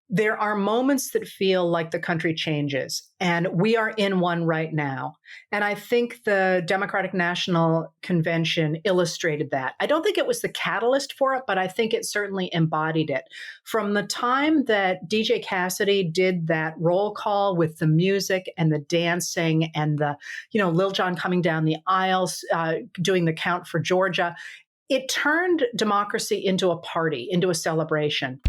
There are moments that feel like the country changes, and we are in one right now. And I think the Democratic National Convention illustrated that. I don't think it was the catalyst for it, but I think it certainly embodied it. From the time that DJ Cassidy did that roll call with the music and the dancing and Lil Jon coming down the aisles, doing the count for Georgia, it turned democracy into a party, into a celebration.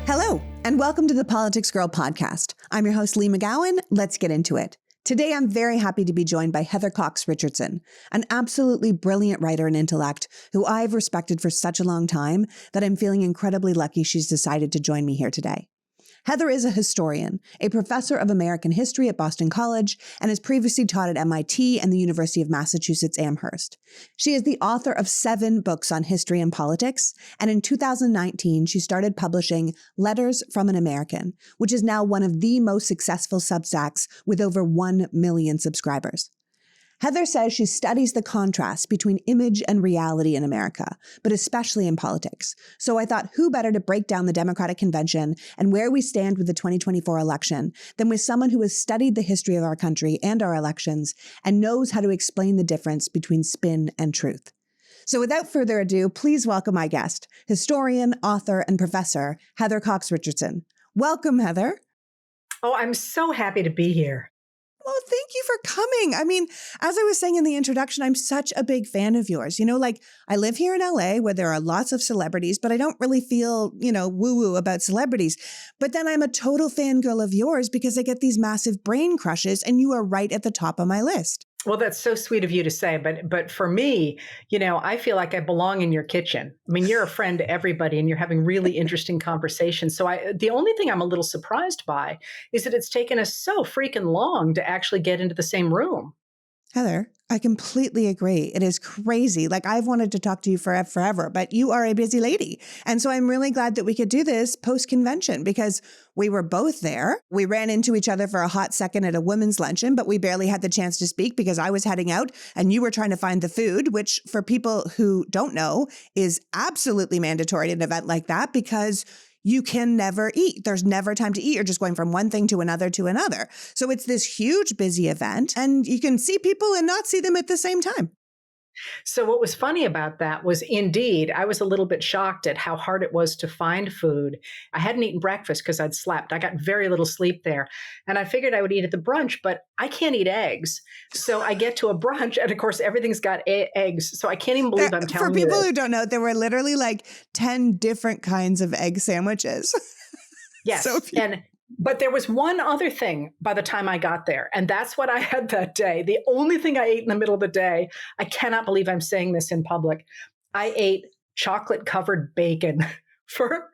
Hello, and welcome to the Politics Girl podcast. I'm your host, Lee McGowan. Let's get into it. Today, I'm very happy to be joined by Heather Cox Richardson, an absolutely brilliant writer and intellect who I've respected for such a long time that I'm feeling incredibly lucky she's decided to join me here today. Heather is a historian, a professor of American history at Boston College, and has previously taught at MIT and the University of Massachusetts Amherst. She is the author of 7 books on history and politics, and in 2019, she started publishing Letters from an American, which is now one of the most successful Substacks with over 1 million subscribers. Heather says she studies the contrast between image and reality in America, but especially in politics. So I thought, who better to break down the Democratic Convention and where we stand with the 2024 election than with someone who has studied the history of our country and our elections and knows how to explain the difference between spin and truth. So without further ado, please welcome my guest, historian, author, and professor, Heather Cox Richardson. Welcome, Heather. Oh, I'm so happy to be here. Well, thank you for coming. I mean, as I was saying in the introduction, I'm such a big fan of yours. I live here in LA where there are lots of celebrities, but I don't really feel, woo-woo about celebrities. But then I'm a total fangirl of yours because I get these massive brain crushes and you are right at the top of my list. Well, that's so sweet of you to say. But for me, I feel like I belong in your kitchen. I mean, you're a friend to everybody and you're having really interesting conversations. So the only thing I'm a little surprised by is that it's taken us so freaking long to actually get into the same room. Heather, I completely agree. It is crazy. I've wanted to talk to you forever, but you are a busy lady. And so I'm really glad that we could do this post-convention because we were both there. We ran into each other for a hot second at a women's luncheon, but we barely had the chance to speak because I was heading out and you were trying to find the food, which for people who don't know is absolutely mandatory at an event like that because you can never eat. There's never time to eat. You're just going from one thing to another to another. So it's this huge, busy event, and you can see people and not see them at the same time. So what was funny about that was indeed, I was a little bit shocked at how hard it was to find food. I hadn't eaten breakfast because I'd slept. I got very little sleep there. And I figured I would eat at the brunch, but I can't eat eggs. So I get to a brunch and of course everything's got eggs. So I can't even believe I'm telling you. For people who don't know, there were literally 10 different kinds of egg sandwiches. Yes. But there was one other thing by the time I got there, and that's what I had that day. The only thing I ate in the middle of the day, I cannot believe I'm saying this in public. I ate chocolate-covered bacon for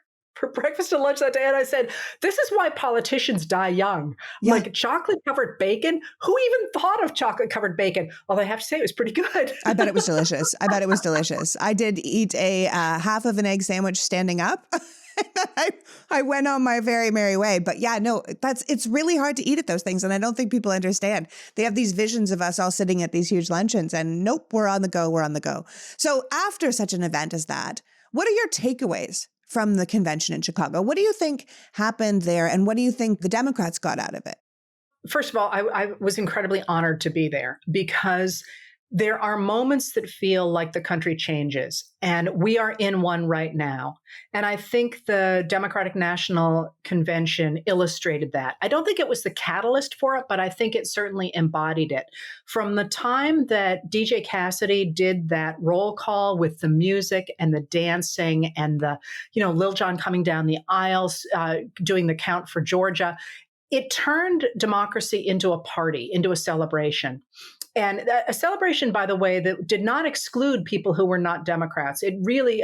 breakfast and lunch that day. And I said, this is why politicians die young. Yeah. Chocolate-covered bacon? Who even thought of chocolate-covered bacon? Although I have to say, it was pretty good. I bet it was delicious. I did eat a half of an egg sandwich standing up. I went on my very merry way. But yeah, no, it's really hard to eat at those things. And I don't think people understand. They have these visions of us all sitting at these huge luncheons and nope, we're on the go. So after such an event as that, what are your takeaways from the convention in Chicago? What do you think happened there? And what do you think the Democrats got out of it? First of all, I was incredibly honored to be there because there are moments that feel like the country changes, and we are in one right now. And I think the Democratic National Convention illustrated that. I don't think it was the catalyst for it, but I think it certainly embodied it. From the time that DJ Cassidy did that roll call with the music and the dancing and the, Lil Jon coming down the aisles, doing the count for Georgia, it turned democracy into a party, into a celebration. And a celebration, by the way, that did not exclude people who were not Democrats. It really,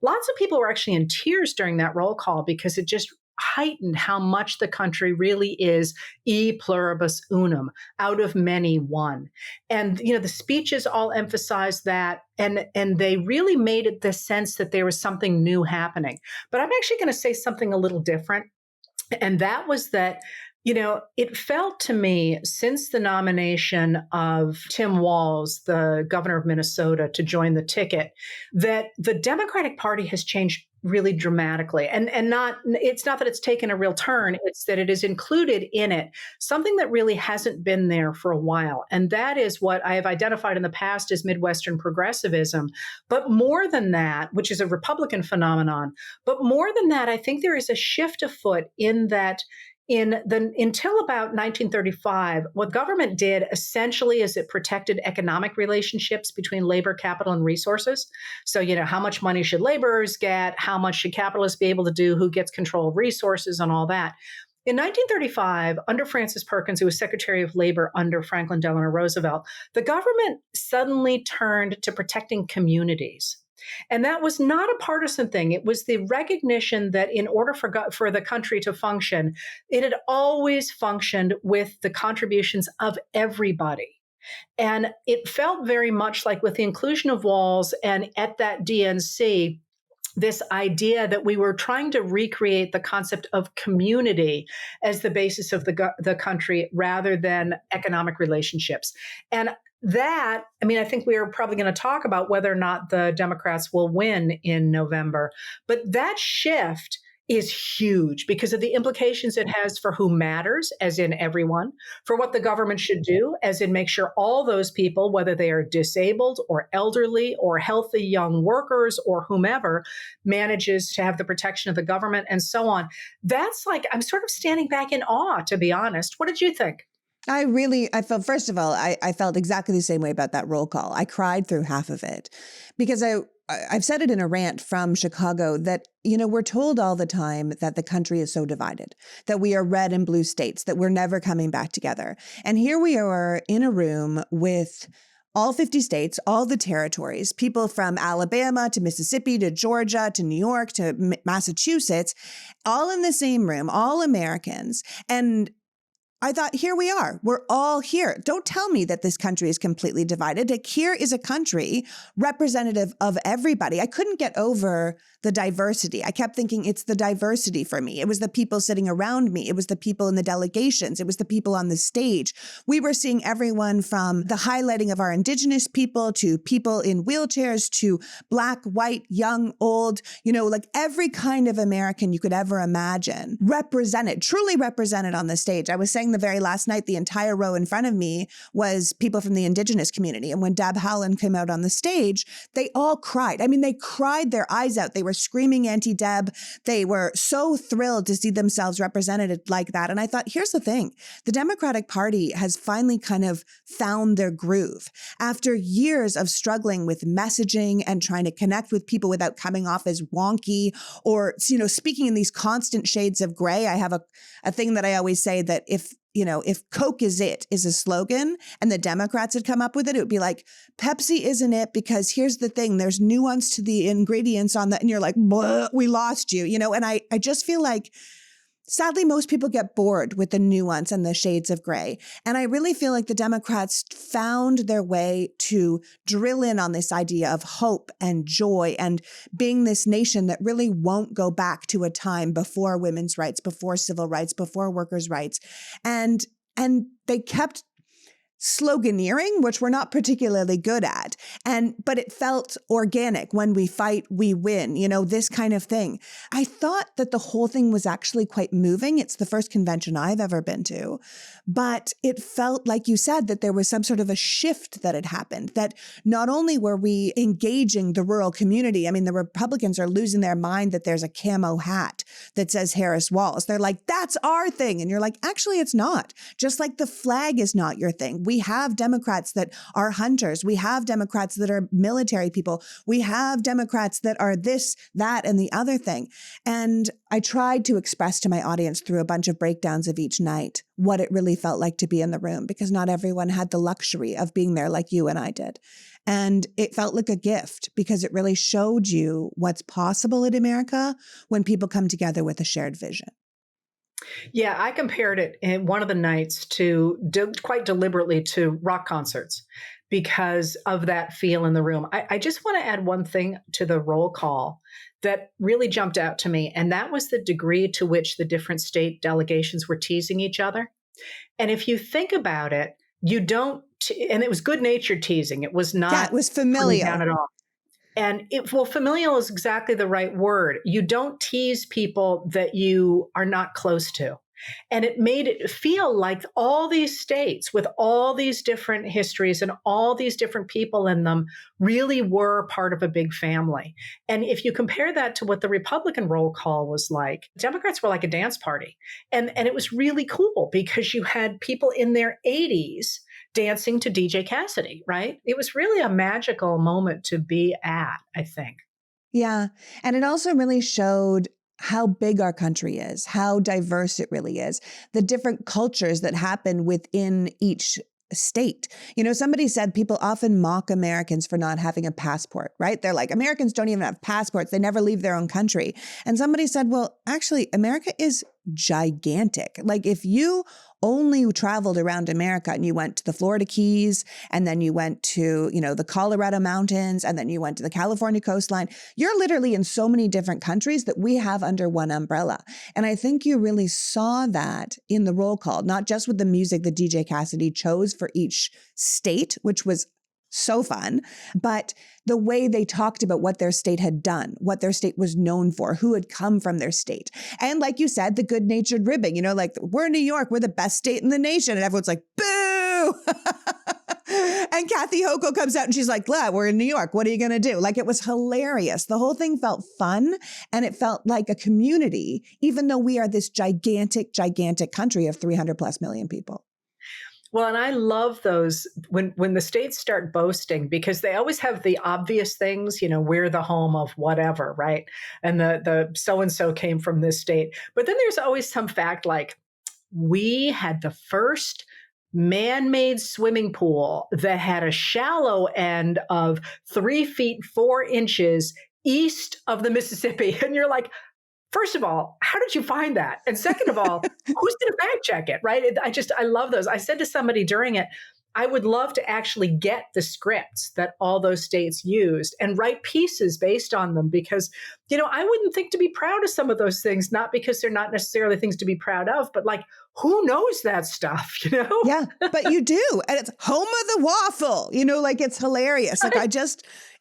lots of people were actually in tears during that roll call because it just heightened how much the country really is e pluribus unum, out of many one. And, the speeches all emphasized that, and they really made it the sense that there was something new happening. But I'm actually going to say something a little different. And that was that It felt to me since the nomination of Tim Walz, the governor of Minnesota, to join the ticket, that the Democratic Party has changed really dramatically. And not it's not that it's taken a real turn, it's that it is included in it something that really hasn't been there for a while. And that is what I have identified in the past as Midwestern progressivism. But more than that, which is a Republican phenomenon, but more than that, I think there is a shift afoot in that until about 1935, what government did essentially is it protected economic relationships between labor, capital, and resources. So, how much money should laborers get? How much should capitalists be able to do? Who gets control of resources and all that? In 1935, under Francis Perkins, who was Secretary of Labor under Franklin Delano Roosevelt, the government suddenly turned to protecting communities. And that was not a partisan thing. It was the recognition that in order for the country to function, it had always functioned with the contributions of everybody. And it felt very much like with the inclusion of Walz and at that DNC, this idea that we were trying to recreate the concept of community as the basis of the country rather than economic relationships. And I think we are probably going to talk about whether or not the Democrats will win in November. But that shift is huge because of the implications it has for who matters, as in everyone, for what the government should do, as in make sure all those people, whether they are disabled or elderly or healthy young workers or whomever, manages to have the protection of the government and so on. That's I'm sort of standing back in awe, to be honest. What did you think? I felt, first of all, I felt exactly the same way about that roll call. I cried through half of it because I've said it in a rant from Chicago that, we're told all the time that the country is so divided, that we are red and blue states, that we're never coming back together. And here we are in a room with all 50 states, all the territories, people from Alabama to Mississippi to Georgia to New York to Massachusetts, all in the same room, all Americans. And I thought, here we are. We're all here. Don't tell me that this country is completely divided. Here is a country representative of everybody. I couldn't get over the diversity. I kept thinking it's the diversity for me. It was the people sitting around me. It was the people in the delegations. It was the people on the stage. We were seeing everyone from the highlighting of our indigenous people to people in wheelchairs to Black, white, young, old, every kind of American you could ever imagine represented, truly represented on the stage. I was saying the very last night, the entire row in front of me was people from the indigenous community. And when Deb Howland came out on the stage, they all cried. I mean, they cried their eyes out. They were screaming anti-Deb. They were so thrilled to see themselves represented like that. And I thought, here's the thing. The Democratic Party has finally kind of found their groove. After years of struggling with messaging and trying to connect with people without coming off as wonky or, speaking in these constant shades of gray. I have a thing that I always say that if Coke is a slogan and the Democrats had come up with it, it would be like, Pepsi isn't it because here's the thing, there's nuance to the ingredients on that. And you're like, we lost you, and I just feel like, sadly, most people get bored with the nuance and the shades of gray. And I really feel like the Democrats found their way to drill in on this idea of hope and joy and being this nation that really won't go back to a time before women's rights, before civil rights, before workers' rights. And they kept sloganeering, which we're not particularly good at. But it felt organic. When we fight, we win, this kind of thing. I thought that the whole thing was actually quite moving. It's the first convention I've ever been to, but it felt, like you said, that there was some sort of a shift that had happened, that not only were we engaging the rural community, I mean, the Republicans are losing their mind that there's a camo hat that says Harris Walls. They're like, that's our thing. And you're like, actually, it's not. Just like the flag is not your thing. We have Democrats that are hunters. We have Democrats that are military people. We have Democrats that are this, that, and the other thing. And I tried to express to my audience through a bunch of breakdowns of each night what it really felt like to be in the room, because not everyone had the luxury of being there like you and I did. And it felt like a gift because it really showed you what's possible in America when people come together with a shared vision. Yeah, I compared it in one of the nights to quite deliberately to rock concerts because of that feel in the room. I just want to add one thing to the roll call that really jumped out to me, and that was the degree to which the different state delegations were teasing each other. And if you think about it, you don't, and it was good natured teasing. It was Yeah, not it was coming down familial. at all. And well, familial is exactly the right word. You don't tease people that you are not close to. And it made it feel like all these states with all these different histories and all these different people in them really were part of a big family. And if you compare that to what the Republican roll call was like, Democrats were like a dance party. And it was really cool because you had people in their 80s dancing to DJ Cassidy, right? It was really a magical moment to be at, I think. Yeah. And it also really showed how big our country is, how diverse it really is, the different cultures that happen within each state. You know, somebody said people often mock Americans for not having a passport, right? They're like, Americans don't even have passports. They never leave their own country. And somebody said, well, actually, America is gigantic. Like if you only traveled around America and you went to the Florida Keys and then you went to, you know, the Colorado mountains and then you went to the California coastline, you're literally in so many different countries that we have under one umbrella. And I think you really saw that in the roll call, not just with the music that DJ Cassidy chose for each state, which was so fun, but the way they talked about what their state had done, what their state was known for, who had come from their state. And like you said, the good-natured ribbing, you know, like we're New York, we're the best state in the nation. And everyone's like, boo. And Kathy Hochul comes out and she's like, "Glad we're in New York. What are you going to do?" Like it was hilarious. The whole thing felt fun and it felt like a community, even though we are this gigantic, gigantic country of 300 plus million people. Well, and I love those when the states start boasting because they always have the obvious things, you know, we're the home of whatever, right? And the so and so came from this state. But then there's always some fact like we had the first man-made swimming pool that had a shallow end of 3 feet 4 inches east of the Mississippi. And you're like, first of all, how did you find that? And second of all, who's going to fact check it, right? I love those. I said to somebody during it, I would love to actually get the scripts that all those states used and write pieces based on them because, you know, I wouldn't think to be proud of some of those things, not because they're not necessarily things to be proud of, but like, who knows that stuff, you know? Yeah, but you do. And it's home of the waffle, you know, like it's hilarious. Like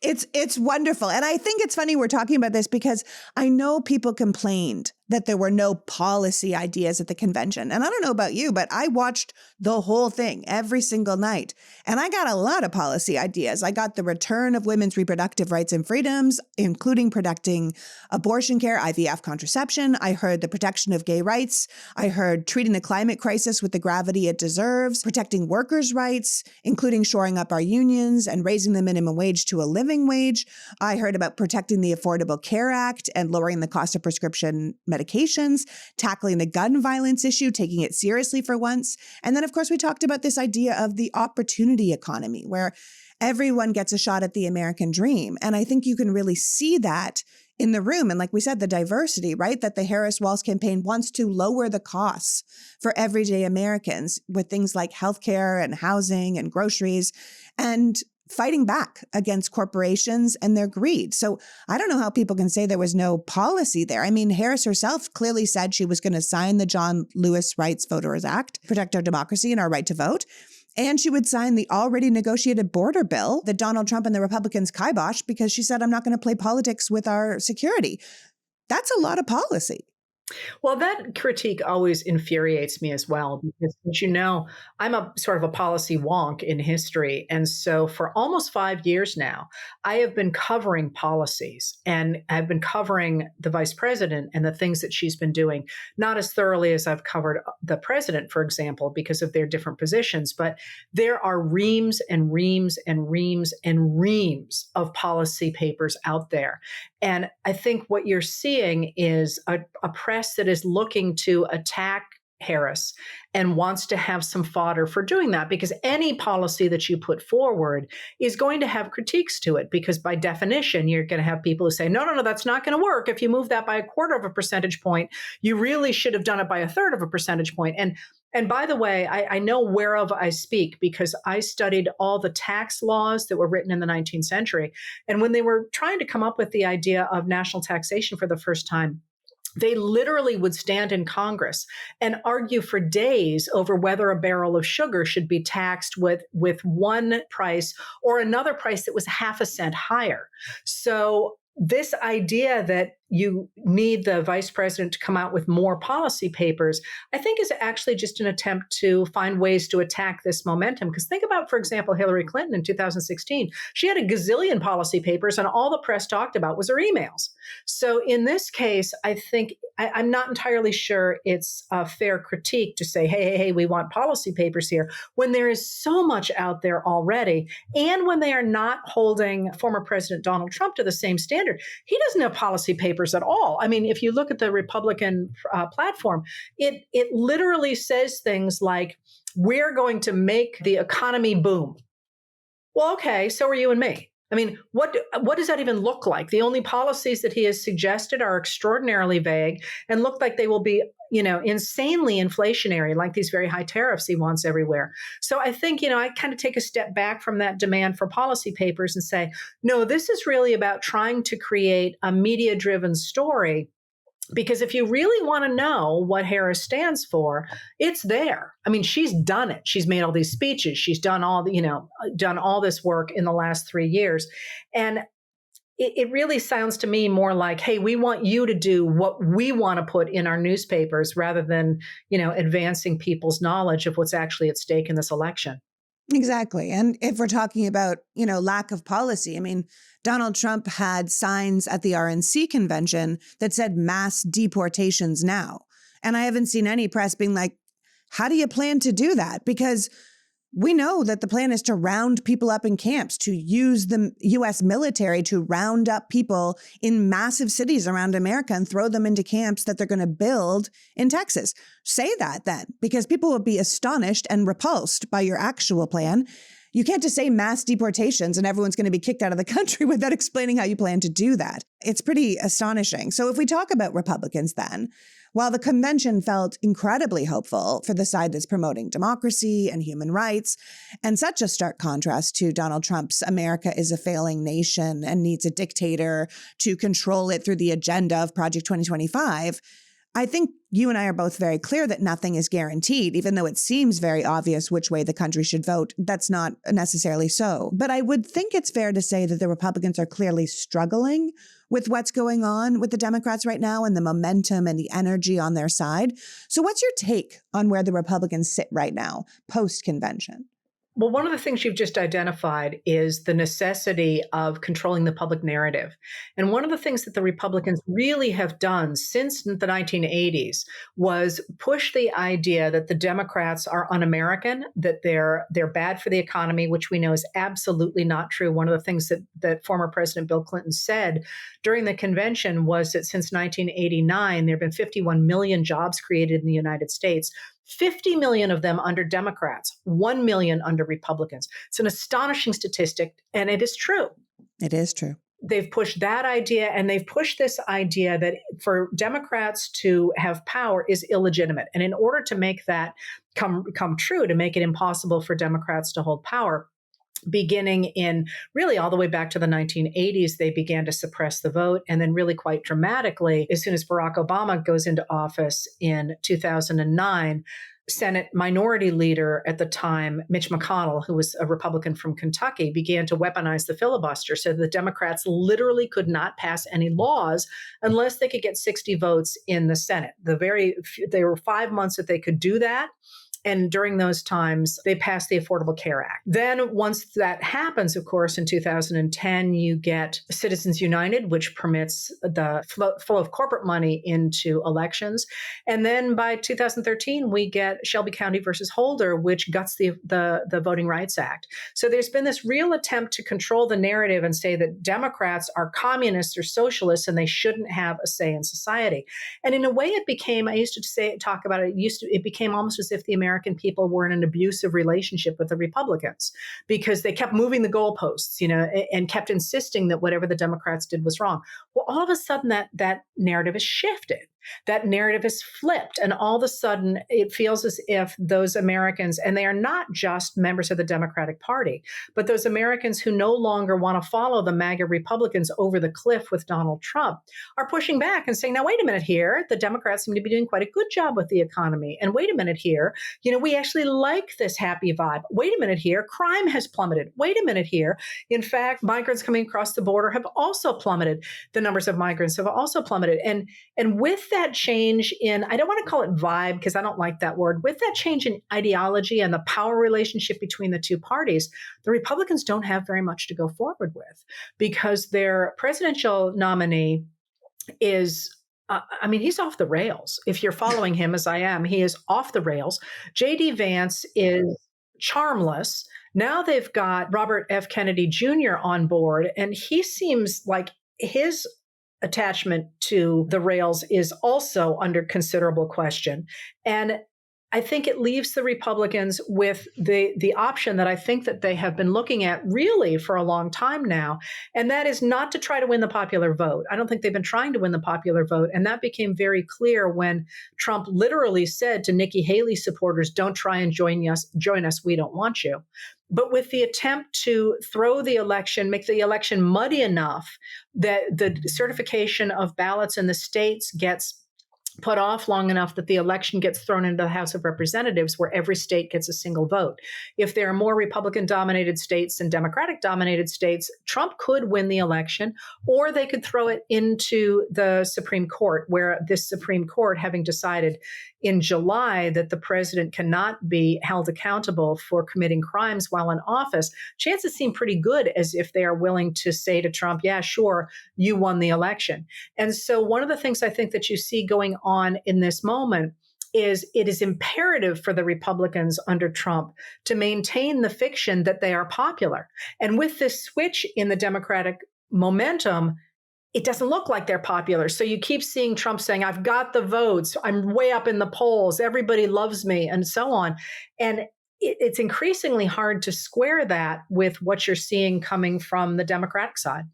it's wonderful. And I think it's funny we're talking about this because I know people complained that there were no policy ideas at the convention. And I don't know about you, but I watched the whole thing every single night. And I got a lot of policy ideas. I got the return of women's reproductive rights and freedoms, including protecting abortion care, IVF contraception. I heard the protection of gay rights. I heard treating the climate crisis with the gravity it deserves, protecting workers' rights, including shoring up our unions and raising the minimum wage to a living wage. I heard about protecting the Affordable Care Act and lowering the cost of prescription medications, tackling the gun violence issue, taking it seriously for once. And then, of course, we talked about this idea of the opportunity economy, where everyone gets a shot at the American dream. And I think you can really see that in the room. And like we said, the diversity, right? That the Harris-Walz campaign wants to lower the costs for everyday Americans with things like healthcare and housing and groceries and fighting back against corporations and their greed. So I don't know how people can say there was no policy there. I mean, Harris herself clearly said she was going to sign the John Lewis Rights Voters Act, protect our democracy and our right to vote. And she would sign the already negotiated border bill that Donald Trump and the Republicans kiboshed because she said, I'm not going to play politics with our security. That's a lot of policy. Well, that critique always infuriates me as well, because, as you know, I'm a sort of a policy wonk in history. And so for almost 5 years now, I have been covering policies and I've been covering the vice president and the things that she's been doing, not as thoroughly as I've covered the president, for example, because of their different positions. But there are reams and reams and reams and reams of policy papers out there. And I think what you're seeing is a press that is looking to attack Harris and wants to have some fodder for doing that, because any policy that you put forward is going to have critiques to it, because by definition, you're going to have people who say, no, that's not going to work. If you move that by a quarter of a percentage point, you really should have done it by a third of a percentage point. And by the way, I know whereof I speak, because I studied all the tax laws that were written in the 19th century. And when they were trying to come up with the idea of national taxation for the first time, they literally would stand in Congress and argue for days over whether a barrel of sugar should be taxed with one price or another price that was half a cent higher. So this idea that you need the vice president to come out with more policy papers, I think is actually just an attempt to find ways to attack this momentum. Because think about, for example, Hillary Clinton in 2016. She had a gazillion policy papers, and all the press talked about was her emails. So in this case, I think I'm not entirely sure it's a fair critique to say, hey, we want policy papers here, when there is so much out there already. And when they are not holding former President Donald Trump to the same standard. He doesn't have policy papers at all. I mean, if you look at the Republican platform, it literally says things like, we're going to make the economy boom. Well, okay, so are you and me. I mean, what does that even look like? The only policies that he has suggested are extraordinarily vague and look like they will be, insanely inflationary, like these very high tariffs he wants everywhere. So I think, I kind of take a step back from that demand for policy papers and say, no, this is really about trying to create a media-driven story. Because if you really want to know what Harris stands for, it's there. I mean, she's done it. She's made all these speeches. She's done done all this work in the last 3 years. And it really sounds to me more like, hey, we want you to do what we want to put in our newspapers rather than, advancing people's knowledge of what's actually at stake in this election. Exactly. And if we're talking about, lack of policy, I mean, Donald Trump had signs at the RNC convention that said mass deportations now. And I haven't seen any press being like, how do you plan to do that? Because we know that the plan is to round people up in camps, to use the U.S. military to round up people in massive cities around America and throw them into camps that they're going to build in Texas. Say that then, because people will be astonished and repulsed by your actual plan. You can't just say mass deportations and everyone's going to be kicked out of the country without explaining how you plan to do that. It's pretty astonishing. So if we talk about Republicans then, while the convention felt incredibly hopeful for the side that's promoting democracy and human rights, and such a stark contrast to Donald Trump's America is a failing nation and needs a dictator to control it through the agenda of Project 2025, I think you and I are both very clear that nothing is guaranteed, even though it seems very obvious which way the country should vote. That's not necessarily so. But I would think it's fair to say that the Republicans are clearly struggling with what's going on with the Democrats right now and the momentum and the energy on their side. So what's your take on where the Republicans sit right now, post-convention? Well, one of the things you've just identified is the necessity of controlling the public narrative. And one of the things that the Republicans really have done since the 1980s was push the idea that the Democrats are un-American, that they're bad for the economy, which we know is absolutely not true. One of the things that former President Bill Clinton said during the convention was that since 1989, there have been 51 million jobs created in the United States. 50 million of them under Democrats, 1 million under Republicans. It's an astonishing statistic, and it is true. It is true. They've pushed that idea, and they've pushed this idea that for Democrats to have power is illegitimate. And in order to make that come true, to make it impossible for Democrats to hold power, beginning in really all the way back to the 1980s, they began to suppress the vote. And then really quite dramatically, as soon as Barack Obama goes into office in 2009, Senate Minority Leader at the time, Mitch McConnell, who was a Republican from Kentucky, began to weaponize the filibuster so the Democrats literally could not pass any laws unless they could get 60 votes in the Senate. There were 5 months that they could do that. And during those times, they passed the Affordable Care Act. Then once that happens, of course, in 2010, you get Citizens United, which permits the flow of corporate money into elections. And then by 2013, we get Shelby County versus Holder, which guts the Voting Rights Act. So there's been this real attempt to control the narrative and say that Democrats are communists or socialists and they shouldn't have a say in society. And in a way, it became, I used to talk about it, it became almost as if the American people were in an abusive relationship with the Republicans because they kept moving the goalposts, and kept insisting that whatever the Democrats did was wrong. Well, all of a sudden that narrative has shifted. That narrative is flipped. And all of a sudden, it feels as if those Americans, and they are not just members of the Democratic Party, but those Americans who no longer want to follow the MAGA Republicans over the cliff with Donald Trump, are pushing back and saying, now, wait a minute here. The Democrats seem to be doing quite a good job with the economy. And wait a minute here. We actually like this happy vibe. Wait a minute here. Crime has plummeted. Wait a minute here. In fact, migrants coming across the border have also plummeted. The numbers of migrants have also plummeted. And with that change in, I don't want to call it vibe because I don't like that word, with that change in ideology and the power relationship between the two parties, the Republicans don't have very much to go forward with because their presidential nominee is he's off the rails. If you're following him as I am, he is off the rails. J.D. Vance is charmless. Now they've got Robert F. Kennedy Jr. on board, and he seems like his attachment to the rails is also under considerable question. And I think it leaves the Republicans with the option that I think that they have been looking at really for a long time now, and that is not to try to win the popular vote. I don't think they've been trying to win the popular vote, and that became very clear when Trump literally said to Nikki Haley supporters, don't try and join us, we don't want you. But with the attempt to throw the election, make the election muddy enough that the certification of ballots in the states gets put off long enough that the election gets thrown into the House of Representatives where every state gets a single vote. If there are more Republican-dominated states than Democratic-dominated states, Trump could win the election, or they could throw it into the Supreme Court, where this Supreme Court, having decided in July that the president cannot be held accountable for committing crimes while in office, chances seem pretty good as if they are willing to say to Trump, yeah, sure, you won the election. And so one of the things I think that you see going on in this moment is it is imperative for the Republicans under Trump to maintain the fiction that they are popular. And with this switch in the Democratic momentum, it doesn't look like they're popular. So you keep seeing Trump saying, I've got the votes, I'm way up in the polls, everybody loves me, and so on. And it's increasingly hard to square that with what you're seeing coming from the Democratic side.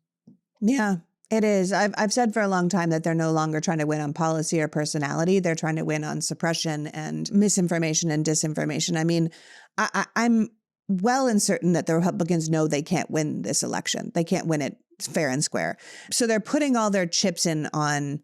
Yeah. It is. I've said for a long time that they're no longer trying to win on policy or personality. They're trying to win on suppression and misinformation and disinformation. I mean, I'm well and certain that the Republicans know they can't win this election. They can't win it fair and square. So they're putting all their chips in on,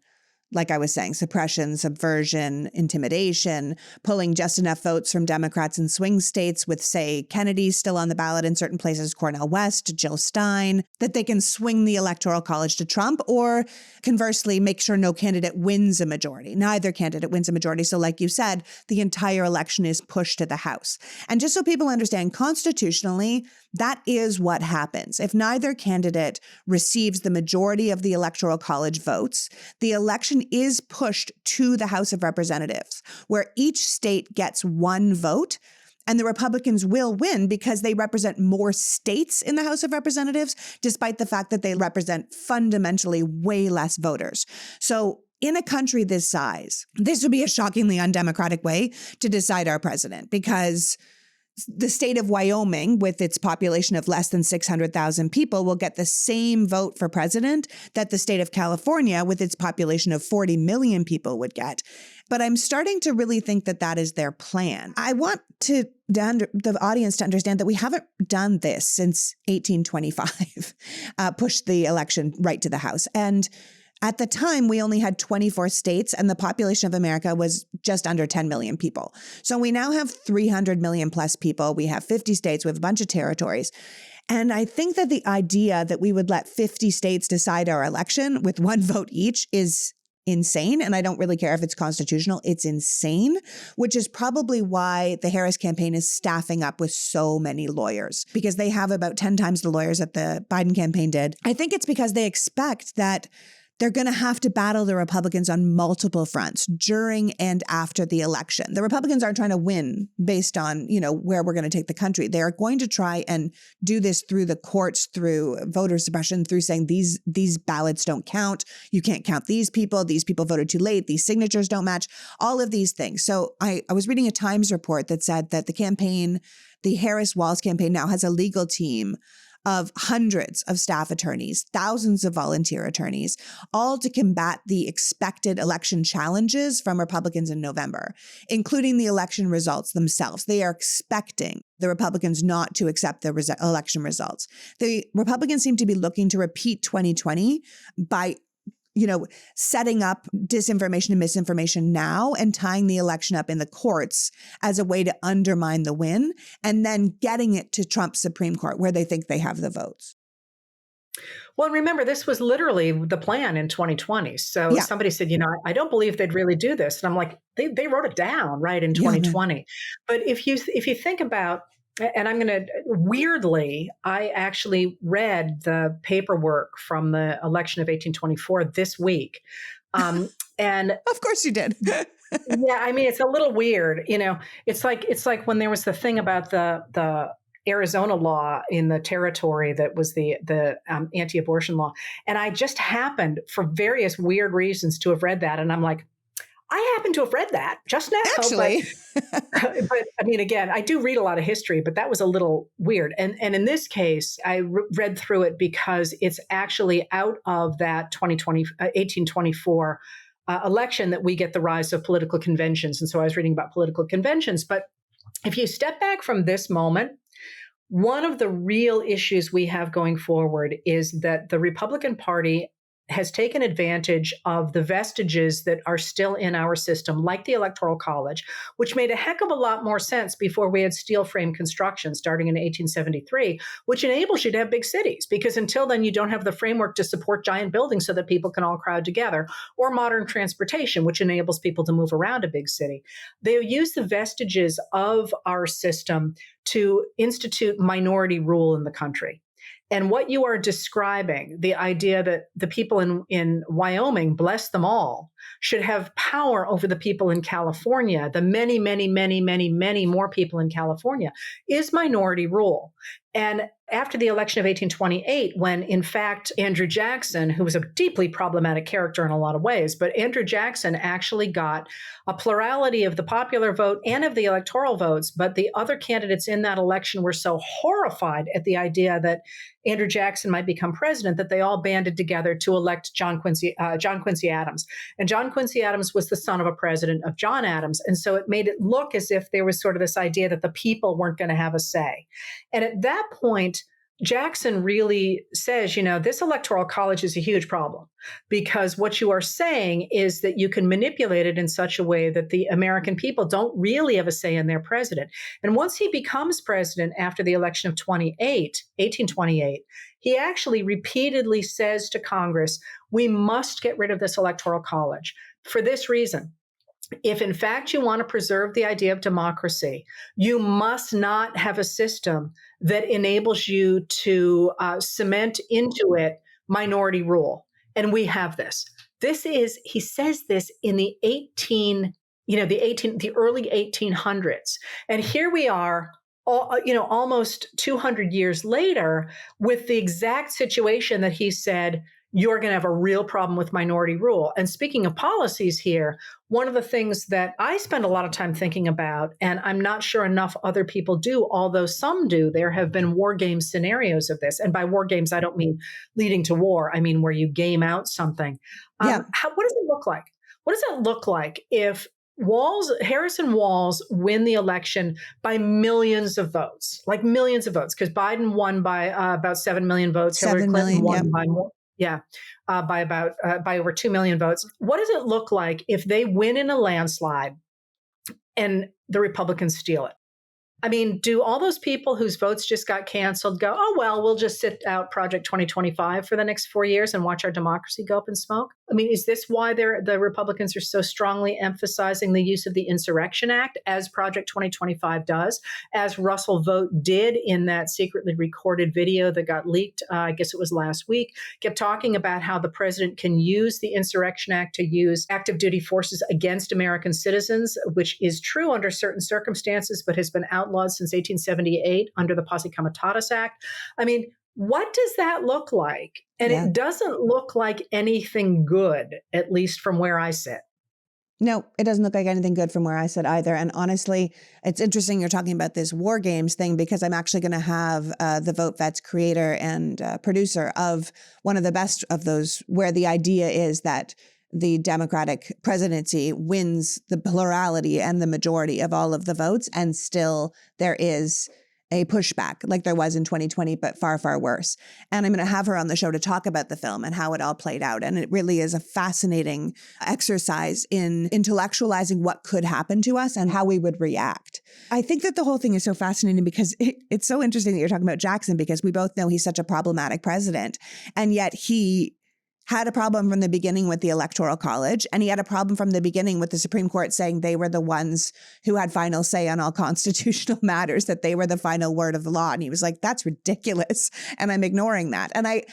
like I was saying, suppression, subversion, intimidation, pulling just enough votes from Democrats in swing states with, say, Kennedy still on the ballot in certain places, Cornel West, Jill Stein, that they can swing the Electoral College to Trump, or conversely, make sure no candidate wins a majority. Neither candidate wins a majority. So like you said, the entire election is pushed to the House. And just so people understand, constitutionally, that is what happens. If neither candidate receives the majority of the Electoral College votes, the election is pushed to the House of Representatives, where each state gets one vote, and the Republicans will win because they represent more states in the House of Representatives, despite the fact that they represent fundamentally way less voters. So in a country this size, this would be a shockingly undemocratic way to decide our president, because the state of Wyoming, with its population of less than 600,000 people, will get the same vote for president that the state of California, with its population of 40 million people, would get. But I'm starting to really think that that is their plan. I want the audience to understand that we haven't done this since 1825, pushed the election right to the House. And at the time, we only had 24 states, and the population of America was just under 10 million people. So we now have 300 million plus people. We have 50 states. We have a bunch of territories. And I think that the idea that we would let 50 states decide our election with one vote each is insane. And I don't really care if it's constitutional. It's insane, which is probably why the Harris campaign is staffing up with so many lawyers, because they have about 10 times the lawyers that the Biden campaign did. I think it's because they expect that they're going to have to battle the Republicans on multiple fronts during and after the election. The Republicans aren't trying to win based on, where we're going to take the country. They are going to try and do this through the courts, through voter suppression, through saying these ballots don't count. You can't count these people. These people voted too late. These signatures don't match. All of these things. So I was reading a Times report that said that the Harris-Walz campaign now has a legal team of hundreds of staff attorneys, thousands of volunteer attorneys, all to combat the expected election challenges from Republicans in November, including the election results themselves. They are expecting the Republicans not to accept the election results. The Republicans seem to be looking to repeat 2020 by setting up disinformation and misinformation now and tying the election up in the courts as a way to undermine the win, and then getting it to Trump's Supreme Court where they think they have the votes. Well, remember, this was literally the plan in 2020. So somebody said, I don't believe they'd really do this. And I'm like, they wrote it down right in 2020. Yeah, but if you think about, and I'm going to, weirdly, I actually read the paperwork from the election of 1824 this week. And of course you did. Yeah, I mean, it's a little weird. It's like when there was the thing about the Arizona law in the territory that was the anti-abortion law. And I just happened, for various weird reasons, to have read that. And I'm like, I happen to have read that just now. Actually. But I mean, again, I do read a lot of history, but that was a little weird. And in this case, I read through it because it's actually out of that 1824 election that we get the rise of political conventions. And so I was reading about political conventions. But if you step back from this moment, one of the real issues we have going forward is that the Republican Party has taken advantage of the vestiges that are still in our system, like the Electoral College, which made a heck of a lot more sense before we had steel frame construction starting in 1873, which enables you to have big cities, because until then you don't have the framework to support giant buildings so that people can all crowd together, or modern transportation, which enables people to move around a big city. They use the vestiges of our system to institute minority rule in the country. And what you are describing, the idea that the people in Wyoming, bless them all, should have power over the people in California, the many, many, many, many, many more people in California, is minority rule. And after the election of 1828, when in fact Andrew Jackson, who was a deeply problematic character in a lot of ways, but Andrew Jackson actually got a plurality of the popular vote and of the electoral votes, but the other candidates in that election were so horrified at the idea that Andrew Jackson might become president that they all banded together to elect John Quincy Adams. And John Quincy Adams was the son of a president of John Adams. And so it made it look as if there was sort of this idea that the people weren't going to have a say. And at that point, Jackson really says, this electoral college is a huge problem, because what you are saying is that you can manipulate it in such a way that the American people don't really have a say in their president. And once he becomes president after the election of 1828, he actually repeatedly says to Congress, we must get rid of this electoral college for this reason. If in fact you want to preserve the idea of democracy, you must not have a system that enables you to cement into it minority rule. And we have this. He says this in the early 1800s. And here we are, almost 200 years later, with the exact situation that he said, you're going to have a real problem with minority rule. And speaking of policies here, one of the things that I spend a lot of time thinking about, and I'm not sure enough other people do, although some do, there have been war game scenarios of this. And by war games, I don't mean leading to war. I mean where you game out something. What does it look like? What does it look like if Harris and Walz win the election by millions of votes, because Biden won by about 7 million votes. Hillary Clinton won by more. By over 2 million votes. What does it look like if they win in a landslide and the Republicans steal it? I mean, do all those people whose votes just got canceled go, oh, well, we'll just sit out Project 2025 for the next 4 years and watch our democracy go up in smoke? I mean, is this why the Republicans are so strongly emphasizing the use of the Insurrection Act, as Project 2025 does, as Russell Vogt did in that secretly recorded video that got leaked, I guess it was last week, kept talking about how the president can use the Insurrection Act to use active duty forces against American citizens, which is true under certain circumstances, but has been outlawed since 1878 under the Posse Comitatus Act. I mean, what does that look like? And It doesn't look like anything good, at least from where I sit. No, it doesn't look like anything good from where I sit either. And honestly, it's interesting you're talking about this war games thing, because I'm actually going to have the Vote Vets creator and producer of one of the best of those, where the idea is that the Democratic presidency wins the plurality and the majority of all of the votes, and still there is a pushback like there was in 2020, but far, far worse. And I'm going to have her on the show to talk about the film and how it all played out. And it really is a fascinating exercise in intellectualizing what could happen to us and how we would react. I think that the whole thing is so fascinating because it's so interesting that you're talking about Jackson, because we both know he's such a problematic president. And yet he had a problem from the beginning with the Electoral College, and he had a problem from the beginning with the Supreme Court saying they were the ones who had final say on all constitutional matters, that they were the final word of the law. And he was like, that's ridiculous. And I'm ignoring that. And I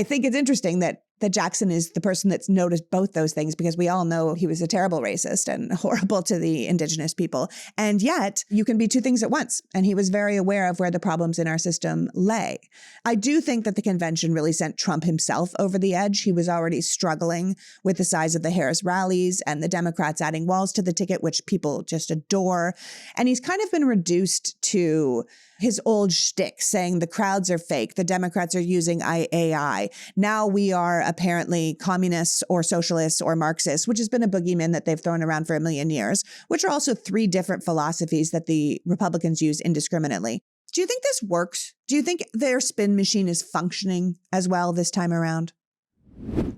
think it's interesting that Jackson is the person that's noticed both those things, because we all know he was a terrible racist and horrible to the indigenous people. And yet you can be two things at once. And he was very aware of where the problems in our system lay. I do think that the convention really sent Trump himself over the edge. He was already struggling with the size of the Harris rallies and the Democrats adding walls to the ticket, which people just adore. And he's kind of been reduced to his old shtick, saying the crowds are fake, the Democrats are using AI. Now we are apparently communists or socialists or Marxists, which has been a boogeyman that they've thrown around for a million years, which are also three different philosophies that the Republicans use indiscriminately. Do you think this works? Do you think their spin machine is functioning as well this time around?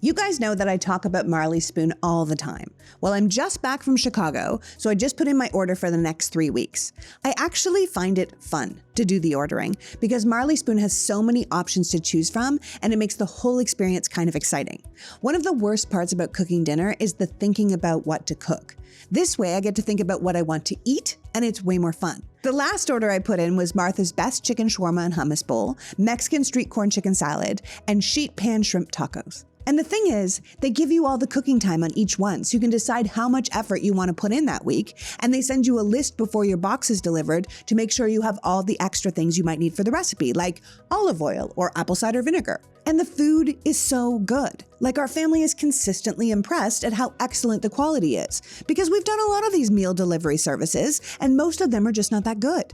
You guys know that I talk about Marley Spoon all the time. Well, I'm just back from Chicago, so I just put in my order for the next 3 weeks. I actually find it fun to do the ordering because Marley Spoon has so many options to choose from, and it makes the whole experience kind of exciting. One of the worst parts about cooking dinner is the thinking about what to cook. This way, I get to think about what I want to eat, and it's way more fun. The last order I put in was Martha's Best Chicken Shawarma and Hummus Bowl, Mexican Street Corn Chicken Salad, and Sheet Pan Shrimp Tacos. And the thing is, they give you all the cooking time on each one, so you can decide how much effort you want to put in that week, and they send you a list before your box is delivered to make sure you have all the extra things you might need for the recipe, like olive oil or apple cider vinegar. And the food is so good. Like, our family is consistently impressed at how excellent the quality is, because we've done a lot of these meal delivery services, and most of them are just not that good.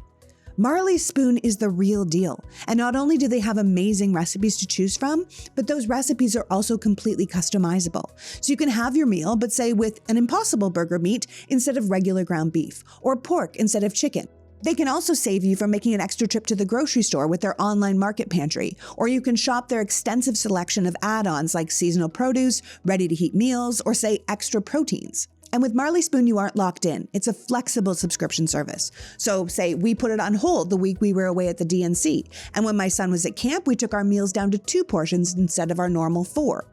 Marley Spoon is the real deal. And not only do they have amazing recipes to choose from, but those recipes are also completely customizable. So you can have your meal, but say with an Impossible Burger meat instead of regular ground beef, or pork instead of chicken. They can also save you from making an extra trip to the grocery store with their online market pantry, or you can shop their extensive selection of add-ons like seasonal produce, ready-to-heat meals, or say extra proteins. And with Marley Spoon, you aren't locked in. It's a flexible subscription service. So say we put it on hold the week we were away at the DNC. And when my son was at camp, we took our meals down to 2 portions instead of our normal 4.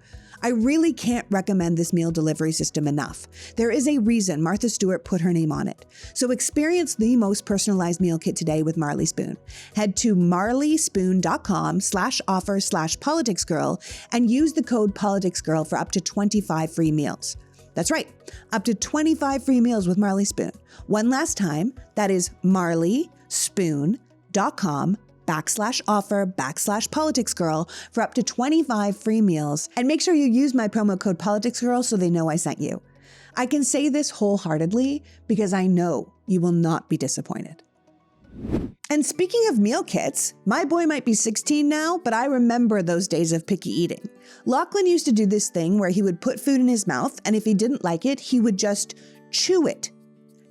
I really can't recommend this meal delivery system enough. There is a reason Martha Stewart put her name on it. So experience the most personalized meal kit today with Marley Spoon. Head to marleyspoon.com/offer/politicsgirl and use the code politicsgirl for up to 25 free meals. That's right, up to 25 free meals with Marley Spoon. One last time, that is marleyspoon.com/offer/politicsgirl for up to 25 free meals. And make sure you use my promo code politicsgirl so they know I sent you. I can say this wholeheartedly because I know you will not be disappointed. And speaking of meal kits, my boy might be 16 now, but I remember those days of picky eating. Lachlan used to do this thing where he would put food in his mouth, and if he didn't like it, he would just chew it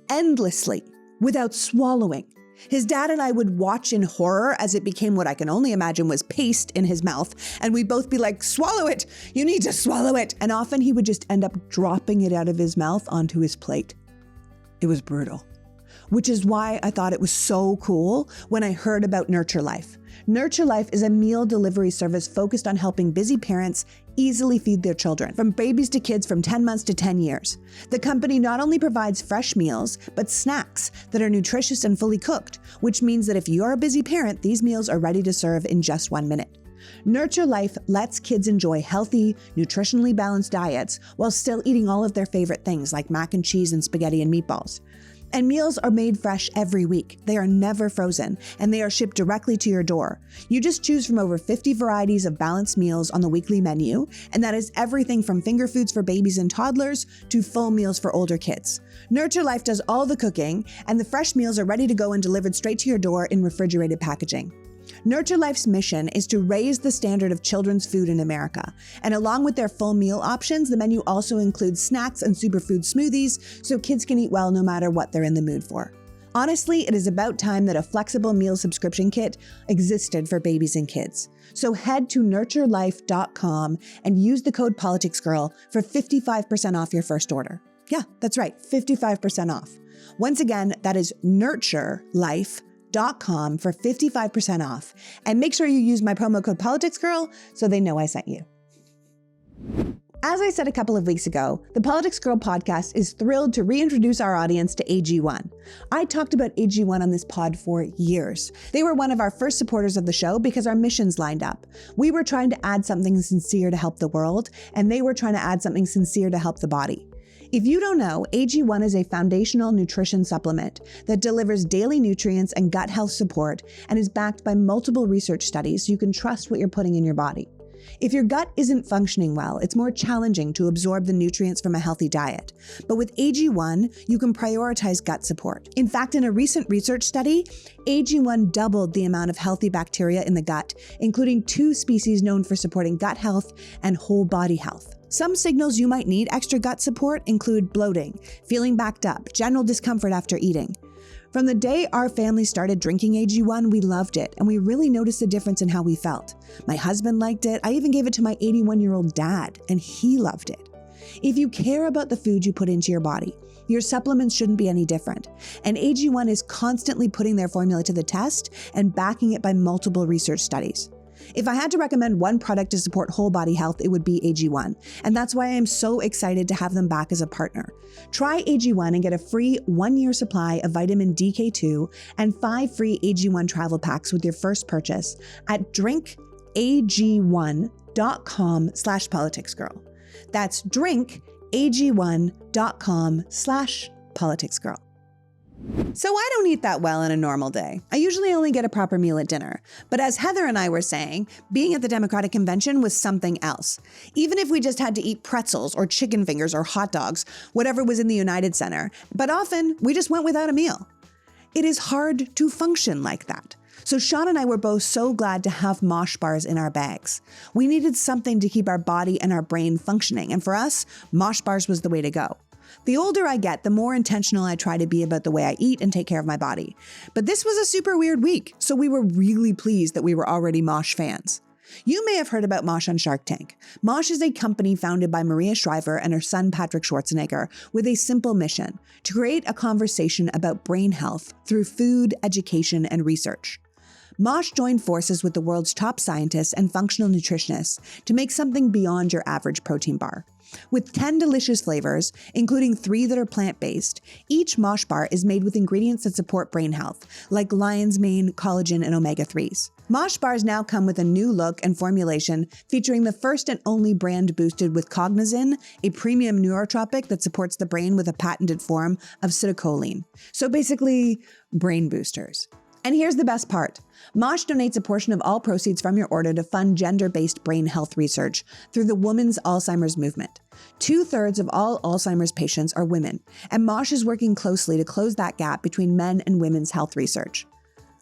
endlessly without swallowing. His dad and I would watch in horror as it became what I can only imagine was paste in his mouth, and we'd both be like, swallow it! You need to swallow it! And often he would just end up dropping it out of his mouth onto his plate. It was brutal. which is why I thought it was so cool when I heard about Nurture Life. Nurture Life is a meal delivery service focused on helping busy parents easily feed their children, from babies to kids from 10 months to 10 years. The company not only provides fresh meals, but snacks that are nutritious and fully cooked, which means that if you're a busy parent, these meals are ready to serve in just 1 minute. Nurture Life lets kids enjoy healthy, nutritionally balanced diets while still eating all of their favorite things like mac and cheese and spaghetti and meatballs. And meals are made fresh every week. They are never frozen, and they are shipped directly to your door. You just choose from over 50 varieties of balanced meals on the weekly menu, and that is everything from finger foods for babies and toddlers to full meals for older kids. Nurture Life does all the cooking, and the fresh meals are ready to go and delivered straight to your door in refrigerated packaging. Nurture Life's mission is to raise the standard of children's food in America. And along with their full meal options, the menu also includes snacks and superfood smoothies so kids can eat well no matter what they're in the mood for. Honestly, it is about time that a flexible meal subscription kit existed for babies and kids. So head to nurturelife.com and use the code PoliticsGirl for 55% off your first order. Yeah, that's right, 55% off. Once again, that is nurturelife.com for 55% off. And make sure you use my promo code PoliticsGirl so they know I sent you. As I said a couple of weeks ago, the Politics Girl podcast is thrilled to reintroduce our audience to AG1. I talked about AG1 on this pod for years. They were one of our first supporters of the show because our missions lined up. We were trying to add something sincere to help the world, and they were trying to add something sincere to help the body. If you don't know, AG1 is a foundational nutrition supplement that delivers daily nutrients and gut health support and is backed by multiple research studies so you can trust what you're putting in your body. If your gut isn't functioning well, it's more challenging to absorb the nutrients from a healthy diet. But with AG1, you can prioritize gut support. In fact, in a recent research study, AG1 doubled the amount of healthy bacteria in the gut, including 2 species known for supporting gut health and whole body health. Some signals you might need extra gut support include bloating, feeling backed up, general discomfort after eating. From the day our family started drinking AG1, we loved it, and we really noticed a difference in how we felt. My husband liked it. I even gave it to my 81-year-old dad, and he loved it. If you care about the food you put into your body, your supplements shouldn't be any different. And AG1 is constantly putting their formula to the test and backing it by multiple research studies. If I had to recommend one product to support whole body health, it would be AG1. And that's why I am so excited to have them back as a partner. Try AG1 and get a free 1-year supply of vitamin DK2 and 5 free AG1 travel packs with your first purchase at drinkag1.com/politicsgirl. That's drinkag1.com/politicsgirl. So I don't eat that well on a normal day. I usually only get a proper meal at dinner. But as Heather and I were saying, being at the Democratic Convention was something else. Even if we just had to eat pretzels or chicken fingers or hot dogs, whatever was in the United Center, but often we just went without a meal. It is hard to function like that. So Sean and I were both so glad to have mosh bars in our bags. We needed something to keep our body and our brain functioning, and for us, mosh bars was the way to go. The older I get, the more intentional I try to be about the way I eat and take care of my body. But this was a super weird week, so we were really pleased that we were already Mosh fans. You may have heard about Mosh on Shark Tank. Mosh is a company founded by Maria Shriver and her son Patrick Schwarzenegger with a simple mission: to create a conversation about brain health through food, education, and research. Mosh joined forces with the world's top scientists and functional nutritionists to make something beyond your average protein bar. With 10 delicious flavors, including 3 that are plant-based, each Mosh bar is made with ingredients that support brain health, like lion's mane, collagen, and omega-3s. Mosh bars now come with a new look and formulation featuring the first and only brand boosted with cognizin, a premium neurotropic that supports the brain with a patented form of acetylcholine. So basically, brain boosters. And here's the best part. Mosh donates a portion of all proceeds from your order to fund gender-based brain health research through the Women's Alzheimer's Movement. 2/3 of all Alzheimer's patients are women, and Mosh is working closely to close that gap between men and women's health research.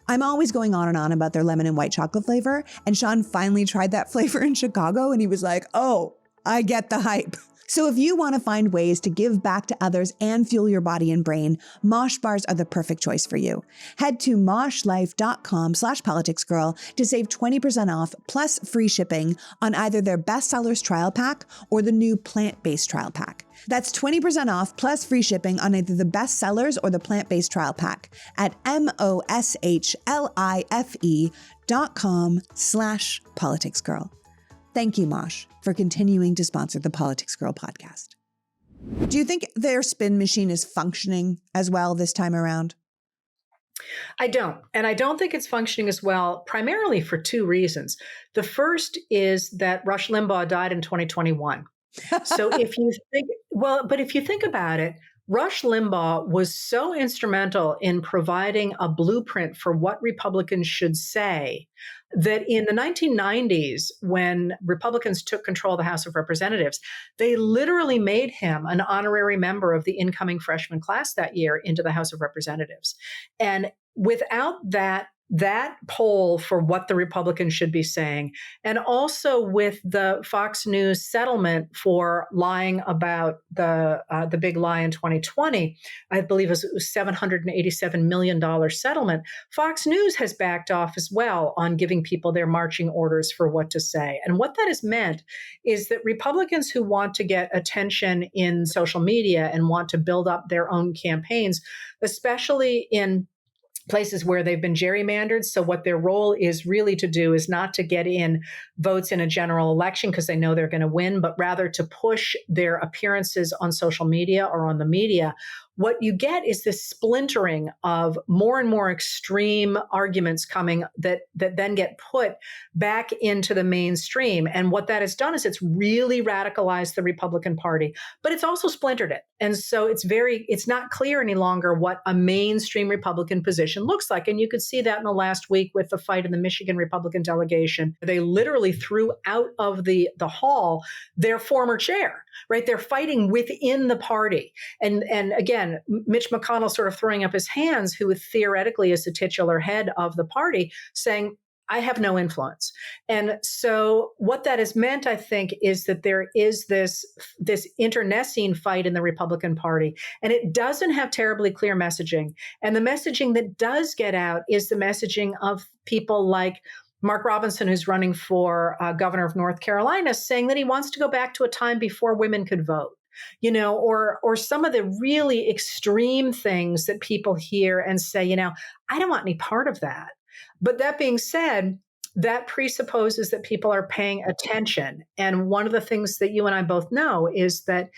I'm always going on and on about their lemon and white chocolate flavor, and Sean finally tried that flavor in Chicago, and he was like, "Oh, I get the hype." So if you want to find ways to give back to others and fuel your body and brain, Mosh bars are the perfect choice for you. Head to moshlife.com/politicsgirl to save 20% off plus free shipping on either their bestsellers trial pack or the new plant-based trial pack. That's 20% off plus free shipping on either the bestsellers or the plant-based trial pack at moshlife.com/politicsgirl. Thank you, Mosh, for continuing to sponsor the Politics Girl podcast. Do you think their spin machine is functioning as well this time around? I don't. And I don't think it's functioning as well, primarily for two reasons. The first is that Rush Limbaugh died in 2021. So if you think about it, Rush Limbaugh was so instrumental in providing a blueprint for what Republicans should say that in the 1990s, when Republicans took control of the House of Representatives, they literally made him an honorary member of the incoming freshman class that year into the House of Representatives. And without that poll for what the Republicans should be saying, and also with the Fox News settlement for lying about the big lie in 2020, I believe it was $787 million settlement. Fox News has backed off as well on giving people their marching orders for what to say. And what that has meant is that Republicans who want to get attention in social media and want to build up their own campaigns, especially in places where they've been gerrymandered. So what their role is really to do is not to get in votes in a general election because they know they're going to win, but rather to push their appearances on social media or on the media. What you get is this splintering of more and more extreme arguments coming that then get put back into the mainstream. And what that has done is it's really radicalized the Republican Party, but it's also splintered it. And so it's not clear any longer what a mainstream Republican position looks like. And you could see that in the last week with the fight in the Michigan Republican delegation. They literally threw out of the hall their former chair, right? They're fighting within the party. And again, Mitch McConnell sort of throwing up his hands, who theoretically is the titular head of the party, saying, I have no influence. And so what that has meant, I think, is that there is this internecine fight in the Republican Party, and it doesn't have terribly clear messaging. And the messaging that does get out is the messaging of people like Mark Robinson, who's running for governor of North Carolina, saying that he wants to go back to a time before women could vote. Or some of the really extreme things that people hear and say, I don't want any part of that. But that being said, that presupposes that people are paying attention. And one of the things that you and I both know is that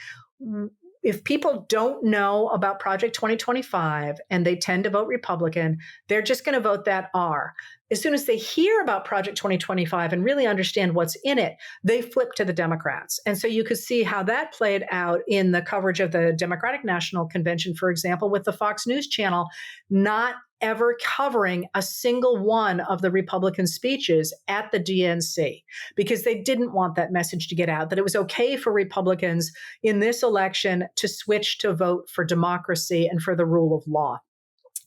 if people don't know about Project 2025 and they tend to vote Republican, they're just going to vote that R. As soon as they hear about Project 2025 and really understand what's in it, they flip to the Democrats. And so you could see how that played out in the coverage of the Democratic National Convention, for example, with the Fox News channel not ever covering a single one of the Republican speeches at the DNC, because they didn't want that message to get out, that it was okay for Republicans in this election to switch to vote for democracy and for the rule of law.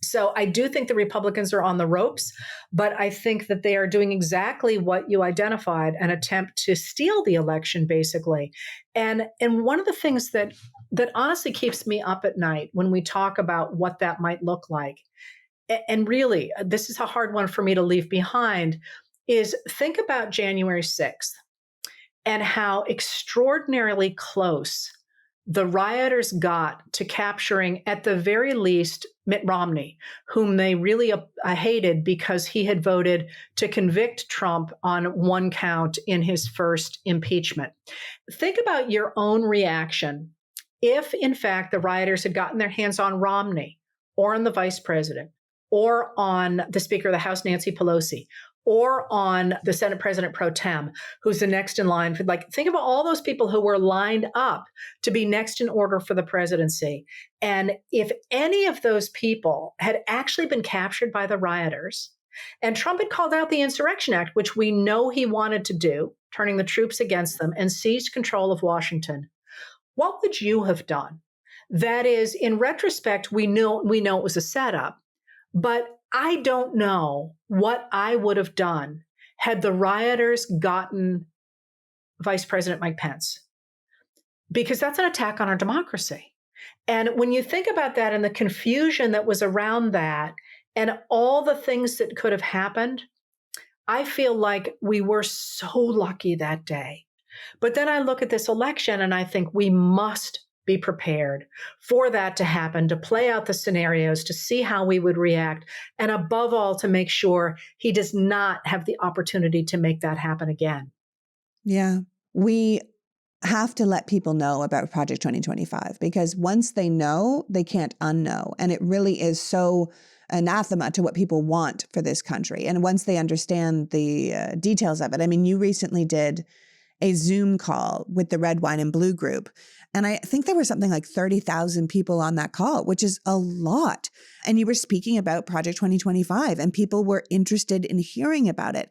So I do think the Republicans are on the ropes, but I think that they are doing exactly what you identified, an attempt to steal the election, basically. And one of the things that honestly keeps me up at night when we talk about what that might look like, and really, this is a hard one for me to leave behind, is think about January 6th and how extraordinarily close the rioters got to capturing, at the very least, Mitt Romney, whom they really hated because he had voted to convict Trump on one count in his first impeachment. Think about your own reaction if, in fact, the rioters had gotten their hands on Romney or on the vice president or on the Speaker of the House, Nancy Pelosi, or on the Senate President pro tem, who's the next in line. Think about all those people who were lined up to be next in order for the presidency. And if any of those people had actually been captured by the rioters, and Trump had called out the Insurrection Act, which we know he wanted to do, turning the troops against them, and seized control of Washington, what would you have done? That is, in retrospect, we know it was a setup, but I don't know what I would have done had the rioters gotten Vice President Mike Pence. because that's an attack on our democracy. And when you think about that and the confusion that was around that and all the things that could have happened, I feel like we were so lucky that day. But then I look at this election and I think we must be prepared for that to happen, to play out the scenarios, to see how we would react, and above all, to make sure he does not have the opportunity to make that happen again. Yeah. We have to let people know about Project 2025 because once they know, they can't unknow. And it really is so anathema to what people want for this country. And once they understand the details of it, I mean, you recently did a Zoom call with the Red, Wine, and Blue group. And I think there were something like 30,000 people on that call, which is a lot. And you were speaking about Project 2025 and people were interested in hearing about it.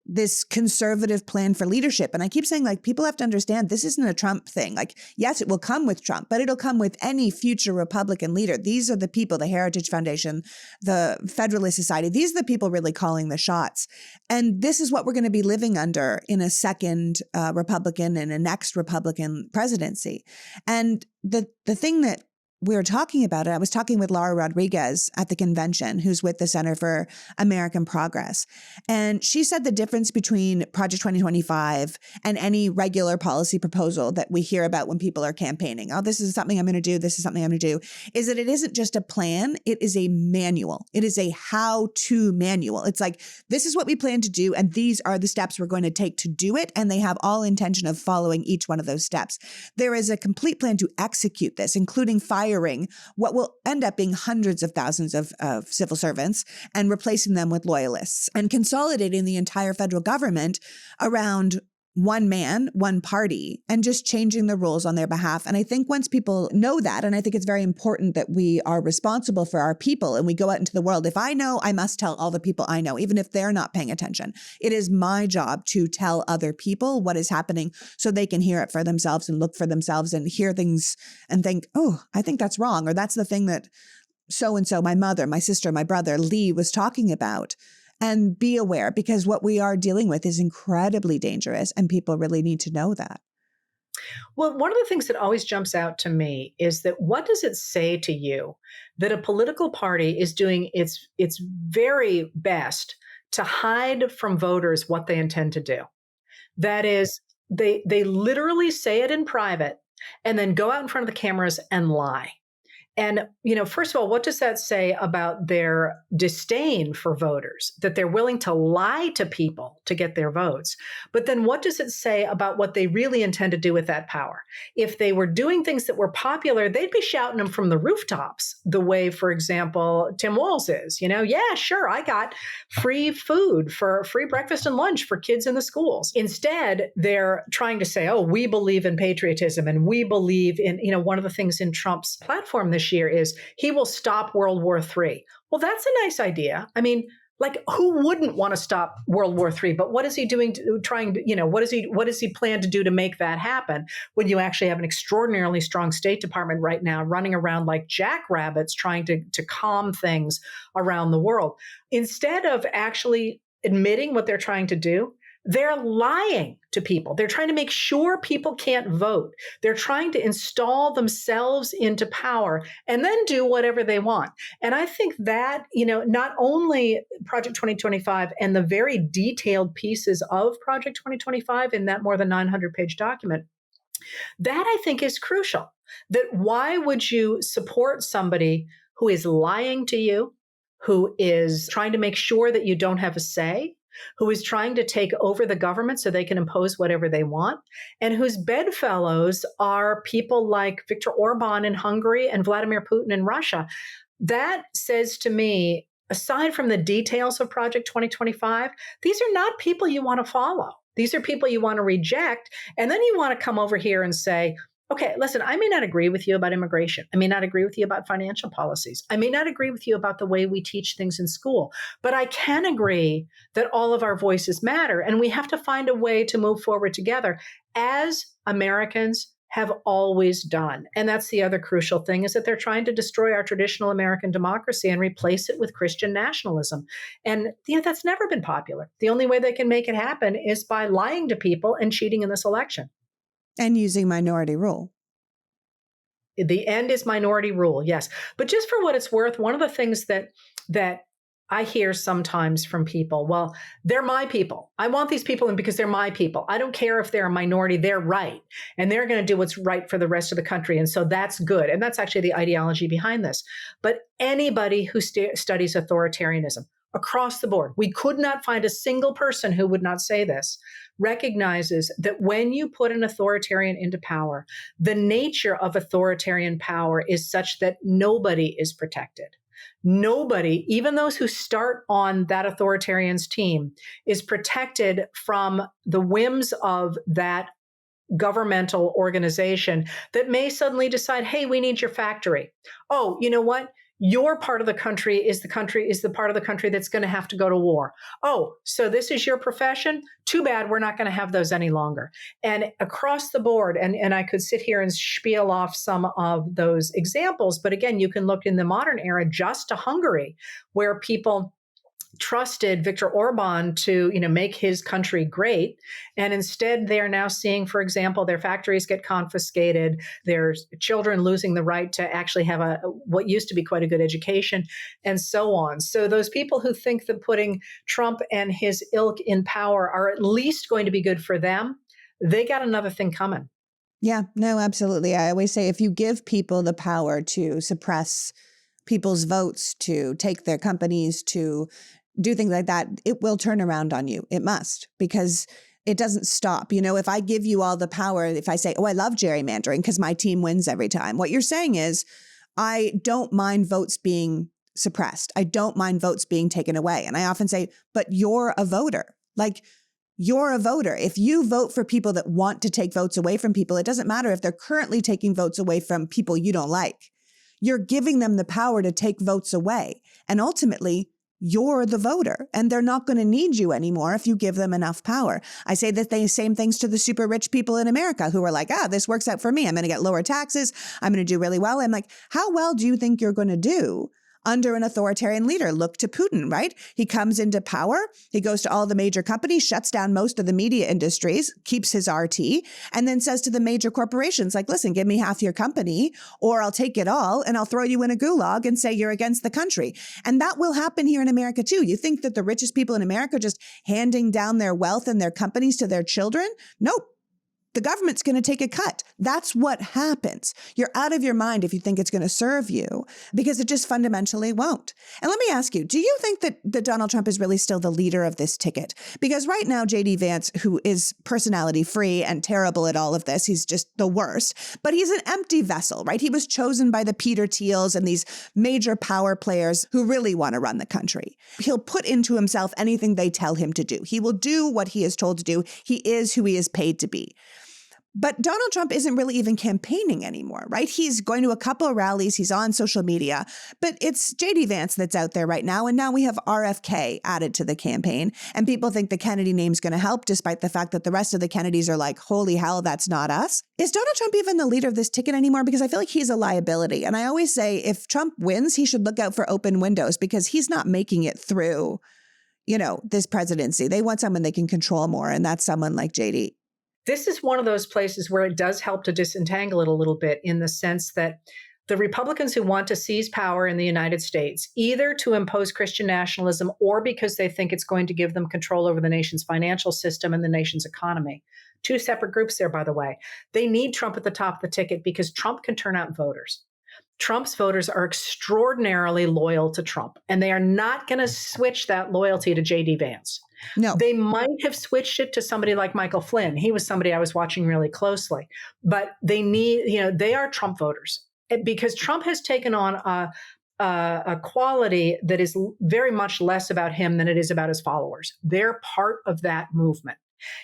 This conservative plan for leadership. And I keep saying, like, people have to understand this isn't a Trump thing. Like, yes, it will come with Trump, but it'll come with any future Republican leader. These are the people, the Heritage Foundation, the Federalist Society. These are the people really calling the shots. And this is what we're going to be living under in a second Republican and a next Republican presidency. And the thing that we were talking about it. I was talking with Laura Rodriguez at the convention, who's with the Center for American Progress. And she said the difference between Project 2025 and any regular policy proposal that we hear about when people are campaigning, oh, this is something I'm going to do, this is something I'm going to do, is that it isn't just a plan, it is a manual. It is a how-to manual. It's like, this is what we plan to do, and these are the steps we're going to take to do it, and they have all intention of following each one of those steps. There is a complete plan to execute this, including firing what will end up being hundreds of thousands of civil servants and replacing them with loyalists and consolidating the entire federal government around one man, one party, and just changing the rules on their behalf. And I think once people know that, and I think it's very important that we are responsible for our people and we go out into the world. If I know, I must tell all the people I know, even if they're not paying attention. It is my job to tell other people what is happening so they can hear it for themselves and look for themselves and hear things and think, oh, I think that's wrong. Or that's the thing that so-and-so, my mother, my sister, my brother, Lee was talking about. And be aware, because what we are dealing with is incredibly dangerous and people really need to know that. Well, one of the things that always jumps out to me is that what does it say to you that a political party is doing its very best to hide from voters what they intend to do? That is, they literally say it in private and then go out in front of the cameras and lie. And, first of all, what does that say about their disdain for voters, that they're willing to lie to people to get their votes? But then what does it say about what they really intend to do with that power? If they were doing things that were popular, they'd be shouting them from the rooftops, the way, for example, Tim Walz is, yeah, sure, I got free food for free breakfast and lunch for kids in the schools. Instead, they're trying to say, oh, we believe in patriotism and we believe in, one of the things in Trump's platform this year is he will stop World War III. Well, that's a nice idea. I mean, like, who wouldn't want to stop World War III? But what is he doing what does he plan to do to make that happen when you actually have an extraordinarily strong State Department right now running around like jackrabbits trying to calm things around the world? Instead of actually admitting what they're trying to do, they're lying to people. They're trying to make sure people can't vote. They're trying to install themselves into power and then do whatever they want. And I think that, not only Project 2025 and the very detailed pieces of Project 2025 in that more than 900-page document, that I think is crucial. That why would you support somebody who is lying to you, who is trying to make sure that you don't have a say, who is trying to take over the government so they can impose whatever they want, and whose bedfellows are people like Viktor Orban in Hungary and Vladimir Putin in Russia? That says to me, aside from the details of Project 2025, these are not people you want to follow. These are people you want to reject. And then you want to come over here and say, okay, listen, I may not agree with you about immigration. I may not agree with you about financial policies. I may not agree with you about the way we teach things in school, but I can agree that all of our voices matter. And we have to find a way to move forward together as Americans have always done. And that's the other crucial thing, is that they're trying to destroy our traditional American democracy and replace it with Christian nationalism. And that's never been popular. The only way they can make it happen is by lying to people and cheating in this election. And using minority rule. The end is minority rule, yes. But just for what it's worth, one of the things that I hear sometimes from people, well, they're my people. I want these people in because they're my people. I don't care if they're a minority, they're right. And they're going to do what's right for the rest of the country. And so that's good. And that's actually the ideology behind this. But anybody who studies authoritarianism across the board, we could not find a single person who would not say this, recognizes that when you put an authoritarian into power, the nature of authoritarian power is such that nobody is protected. Nobody, even those who start on that authoritarian's team, is protected from the whims of that governmental organization that may suddenly decide, hey, we need your factory. Oh, you know what? Your part of the country is the part of the country that's going to have to go to war. Oh, so this is your profession? Too bad we're not going to have those any longer. And across the board, and I could sit here and spiel off some of those examples, but again, you can look in the modern era just to Hungary, where people trusted Viktor Orban to, make his country great. And instead, they are now seeing, for example, their factories get confiscated, their children losing the right to actually have what used to be quite a good education, and so on. So those people who think that putting Trump and his ilk in power are at least going to be good for them, they got another thing coming. Yeah, no, absolutely. I always say if you give people the power to suppress people's votes, to take their companies, to do things like that, it will turn around on you. It must, because it doesn't stop. If I give you all the power, if I say, oh, I love gerrymandering because my team wins every time, what you're saying is, I don't mind votes being suppressed. I don't mind votes being taken away. And I often say, but you're a voter. Like, you're a voter. If you vote for people that want to take votes away from people, it doesn't matter if they're currently taking votes away from people you don't like. You're giving them the power to take votes away. And ultimately, you're the voter, and they're not going to need you anymore if you give them enough power. I say the same things to the super rich people in America who are like, this works out for me. I'm going to get lower taxes. I'm going to do really well. I'm like, how well do you think you're going to do under an authoritarian leader? Look to Putin, right? He comes into power. He goes to all the major companies, shuts down most of the media industries, keeps his RT, and then says to the major corporations, like, listen, give me half your company or I'll take it all and I'll throw you in a gulag and say you're against the country. And that will happen here in America too. You think that the richest people in America are just handing down their wealth and their companies to their children? Nope. The government's going to take a cut. That's what happens. You're out of your mind if you think it's going to serve you, because it just fundamentally won't. And let me ask you, do you think that Donald Trump is really still the leader of this ticket? Because right now, J.D. Vance, who is personality free and terrible at all of this, he's just the worst, but he's an empty vessel, right? He was chosen by the Peter Thiels and these major power players who really want to run the country. He'll put into himself anything they tell him to do. He will do what he is told to do. He is who he is paid to be. But Donald Trump isn't really even campaigning anymore, right? He's going to a couple of rallies. He's on social media, but it's J.D. Vance that's out there right now. And now we have RFK added to the campaign. And people think the Kennedy name's going to help, despite the fact that the rest of the Kennedys are like, holy hell, that's not us. Is Donald Trump even the leader of this ticket anymore? Because I feel like he's a liability. And I always say, if Trump wins, he should look out for open windows, because he's not making it through, this presidency. They want someone they can control more. And that's someone like J.D. This is one of those places where it does help to disentangle it a little bit, in the sense that the Republicans who want to seize power in the United States, either to impose Christian nationalism or because they think it's going to give them control over the nation's financial system and the nation's economy. Two separate groups there, by the way. They need Trump at the top of the ticket because Trump can turn out voters. Trump's voters are extraordinarily loyal to Trump, and they are not going to switch that loyalty to J.D. Vance. No. They might have switched it to somebody like Michael Flynn. He was somebody I was watching really closely. But they need, they are Trump voters, because Trump has taken on a quality that is very much less about him than it is about his followers. They're part of that movement.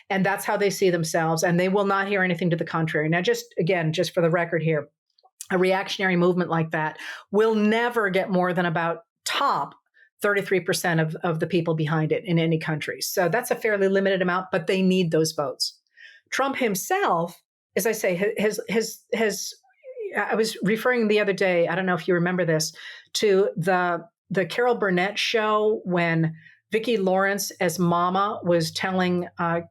And that's how they see themselves. And they will not hear anything to the contrary. Now, just for the record here, a reactionary movement like that will never get more than about top 33% of the people behind it in any country. So that's a fairly limited amount, but they need those votes. Trump himself, as I say, has I was referring the other day, I don't know if you remember this, to the Carol Burnett show when Vicki Lawrence as Mama was telling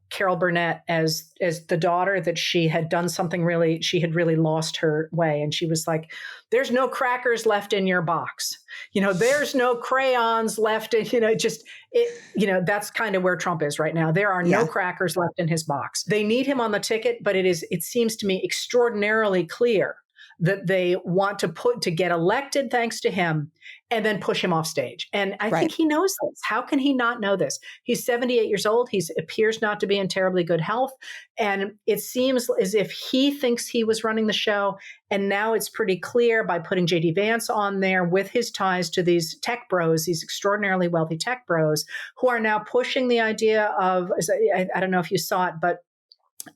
Carol Burnett as the daughter that she had done something really, she had really lost her way. And she was like, there's no crackers left in your box. There's no crayons left in, that's kind of where Trump is right now. There are no crackers left in his box. They need him on the ticket, but it seems to me extraordinarily clear that they want to get elected thanks to him and then push him off stage. And I think he knows this. How can he not know this? He's 78 years old. He appears not to be in terribly good health. And it seems as if he thinks he was running the show. And now it's pretty clear by putting JD Vance on there with his ties to these tech bros, these extraordinarily wealthy tech bros, who are now pushing the idea of, I don't know if you saw it, but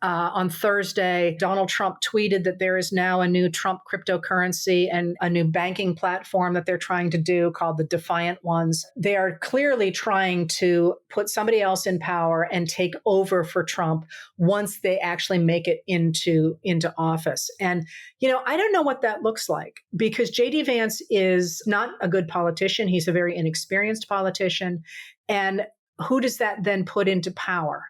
on Thursday, Donald Trump tweeted that there is now a new Trump cryptocurrency and a new banking platform that they're trying to do called the Defiant Ones. They are clearly trying to put somebody else in power and take over for Trump once they actually make it into office. And, I don't know what that looks like, because JD Vance is not a good politician. He's a very inexperienced politician. And who does that then put into power?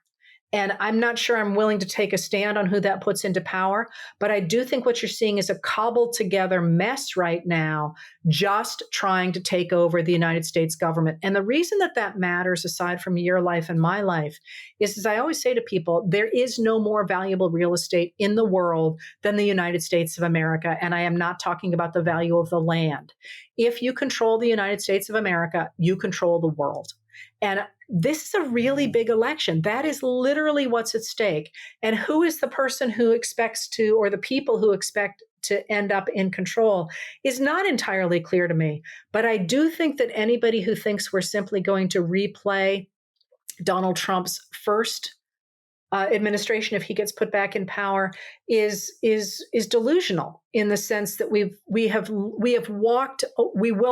And I'm not sure I'm willing to take a stand on who that puts into power, but I do think what you're seeing is a cobbled together mess right now, just trying to take over the United States government. And the reason that matters, aside from your life and my life, is, as I always say to people, there is no more valuable real estate in the world than the United States of America. And I am not talking about the value of the land. If you control the United States of America, you control the world. And this is a really big election. That is literally what's at stake. And who is the person who expects to, or the people who expect to end up in control, is not entirely clear to me. But I do think that anybody who thinks we're simply going to replay Donald Trump's first administration, if he gets put back in power, is delusional, in the sense that we will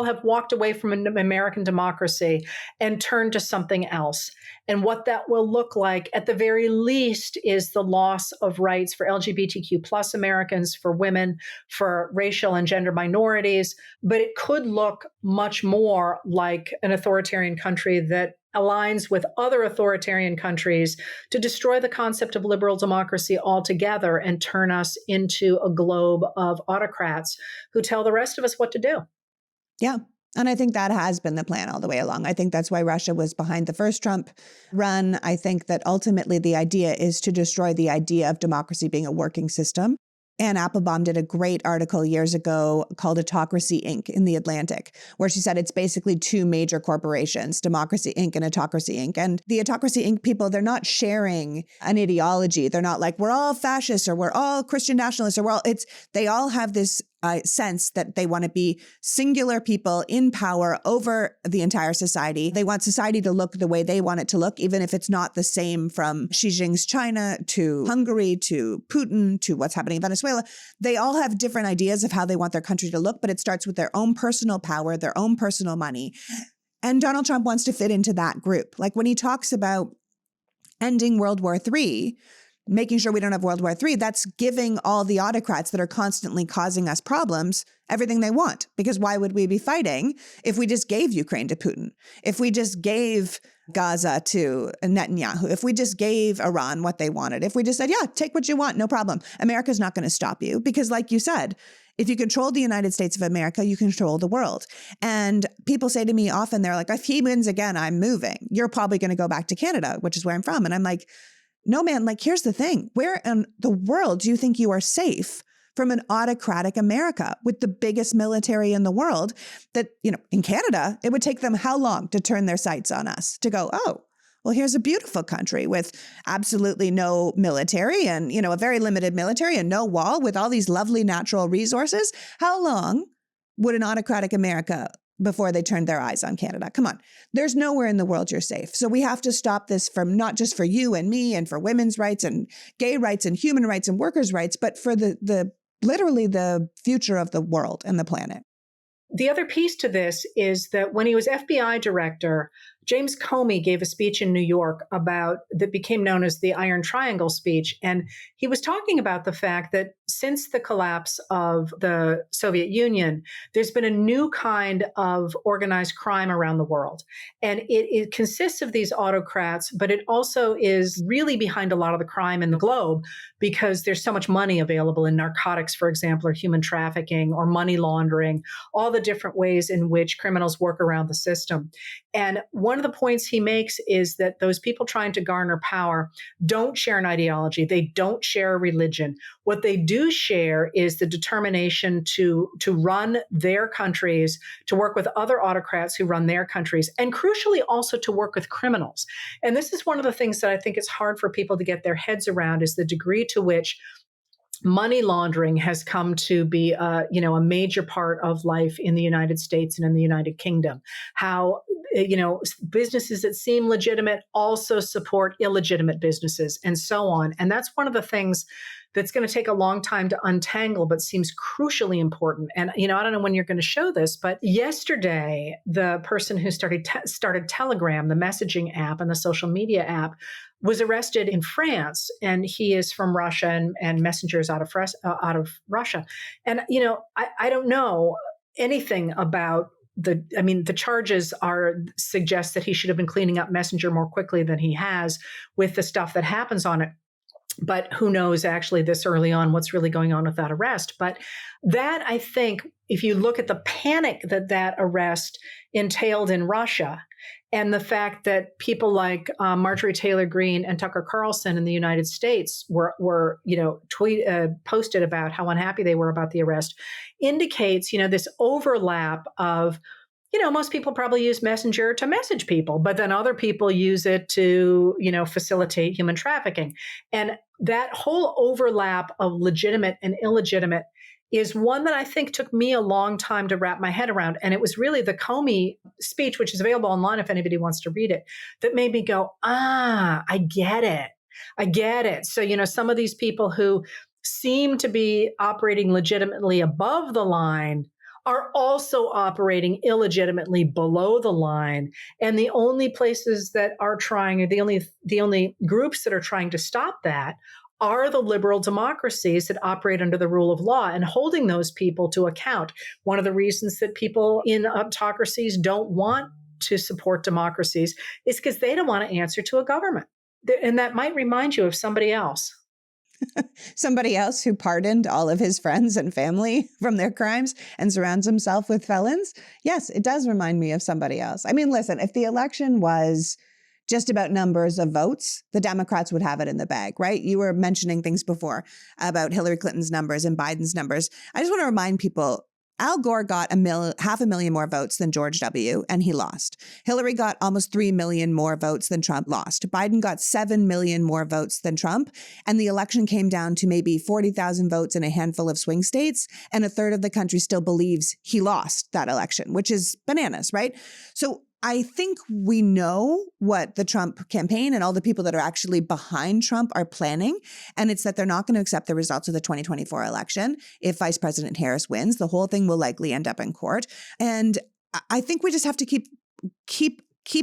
have walked away from an American democracy and turned to something else. And what that will look like, at the very least, is the loss of rights for LGBTQ plus Americans, for women, for racial and gender minorities. But it could look much more like an authoritarian country that aligns with other authoritarian countries to destroy the concept of liberal democracy altogether and turn us into a globe of autocrats who tell the rest of us what to do. Yeah. And I think that has been the plan all the way along. I think that's why Russia was behind the first Trump run. I think that ultimately the idea is to destroy the idea of democracy being a working system. Anne Applebaum did a great article years ago called Autocracy Inc. in The Atlantic, where she said it's basically two major corporations, Democracy Inc. and Autocracy Inc. And the Autocracy Inc. people, they're not sharing an ideology. They're not like, we're all fascists or we're all Christian nationalists or they all have this sense that they want to be singular people in power over the entire society. They want society to look the way they want it to look, even if it's not the same, from Xi Jinping's China to Hungary to Putin to what's happening in Venezuela. They all have different ideas of how they want their country to look, but it starts with their own personal power, their own personal money. And Donald Trump wants to fit into that group. Like when he talks about ending World War III, making sure we don't have World War III, that's giving all the autocrats that are constantly causing us problems everything they want. Because why would we be fighting if we just gave Ukraine to Putin? If we just gave Gaza to Netanyahu? If we just gave Iran what they wanted? If we just said, yeah, take what you want, no problem. America's not going to stop you. Because like you said, if you control the United States of America, you control the world. And people say to me often, they're like, if he wins again, I'm moving. You're probably going to go back to Canada, which is where I'm from. And I'm like, no, man, like, here's the thing. Where in the world do you think you are safe from an autocratic America with the biggest military in the world that, in Canada, it would take them how long to turn their sights on us to go, oh, well, here's a beautiful country with absolutely no military and, a very limited military and no wall with all these lovely natural resources. How long would an autocratic America before they turned their eyes on Canada? Come on. There's nowhere in the world you're safe. So we have to stop this from not just for you and me and for women's rights and gay rights and human rights and workers' rights, but for the literally the future of the world and the planet. The other piece to this is that when he was FBI director, James Comey gave a speech in New York that became known as the Iron Triangle speech. And he was talking about the fact that since the collapse of the Soviet Union, there's been a new kind of organized crime around the world. And it consists of these autocrats, but it also is really behind a lot of the crime in the globe because there's so much money available in narcotics, for example, or human trafficking or money laundering, all the different ways in which criminals work around the system. And one of the points he makes is that those people trying to garner power don't share an ideology. They don't share a religion. What they do share is the determination to run their countries, to work with other autocrats who run their countries, and crucially also to work with criminals. And this is one of the things that I think it's hard for people to get their heads around, is the degree to which money laundering has come to be a major part of life in the United States and in the United Kingdom. How businesses that seem legitimate also support illegitimate businesses and so on. And that's one of the things that's going to take a long time to untangle, but seems crucially important. And, I don't know when you're going to show this, but yesterday, the person who started Telegram, the messaging app and the social media app, was arrested in France, and he is from Russia, and messengers out of Russia. And, I don't know anything about the charges suggest that he should have been cleaning up Messenger more quickly than he has with the stuff that happens on it. But who knows actually this early on what's really going on with that arrest. But that, I think, if you look at the panic that arrest entailed in Russia, and the fact that people like Marjorie Taylor Greene and Tucker Carlson in the United States were posted about how unhappy they were about the arrest, indicates, this overlap of, most people probably use Messenger to message people, but then other people use it to, facilitate human trafficking. And that whole overlap of legitimate and illegitimate is one that I think took me a long time to wrap my head around. And it was really the Comey speech, which is available online if anybody wants to read it, that made me go, I get it. I get it. So, some of these people who seem to be operating legitimately above the line are also operating illegitimately below the line. And the only places that are trying, or the only groups that are trying to stop that, are the liberal democracies that operate under the rule of law, and holding those people to account. One of the reasons that people in autocracies don't want to support democracies is because they don't want to answer to a government. And that might remind you of somebody else. Somebody else who pardoned all of his friends and family from their crimes and surrounds himself with felons? Yes, it does remind me of somebody else. I mean, listen, if the election was just about numbers of votes, the Democrats would have it in the bag, right? You were mentioning things before about Hillary Clinton's numbers and Biden's numbers. I just want to remind people, Al Gore got 500,000 more votes than George W., and he lost. Hillary got almost 3 million more votes than Trump, lost. Biden got 7 million more votes than Trump, and the election came down to maybe 40,000 votes in a handful of swing states, and a third of the country still believes he lost that election, which is bananas, right? So I think we know what the Trump campaign and all the people that are actually behind Trump are planning. And it's that they're not going to accept the results of the 2024 election. If Vice President Harris wins, the whole thing will likely end up in court. And I think we just have to keep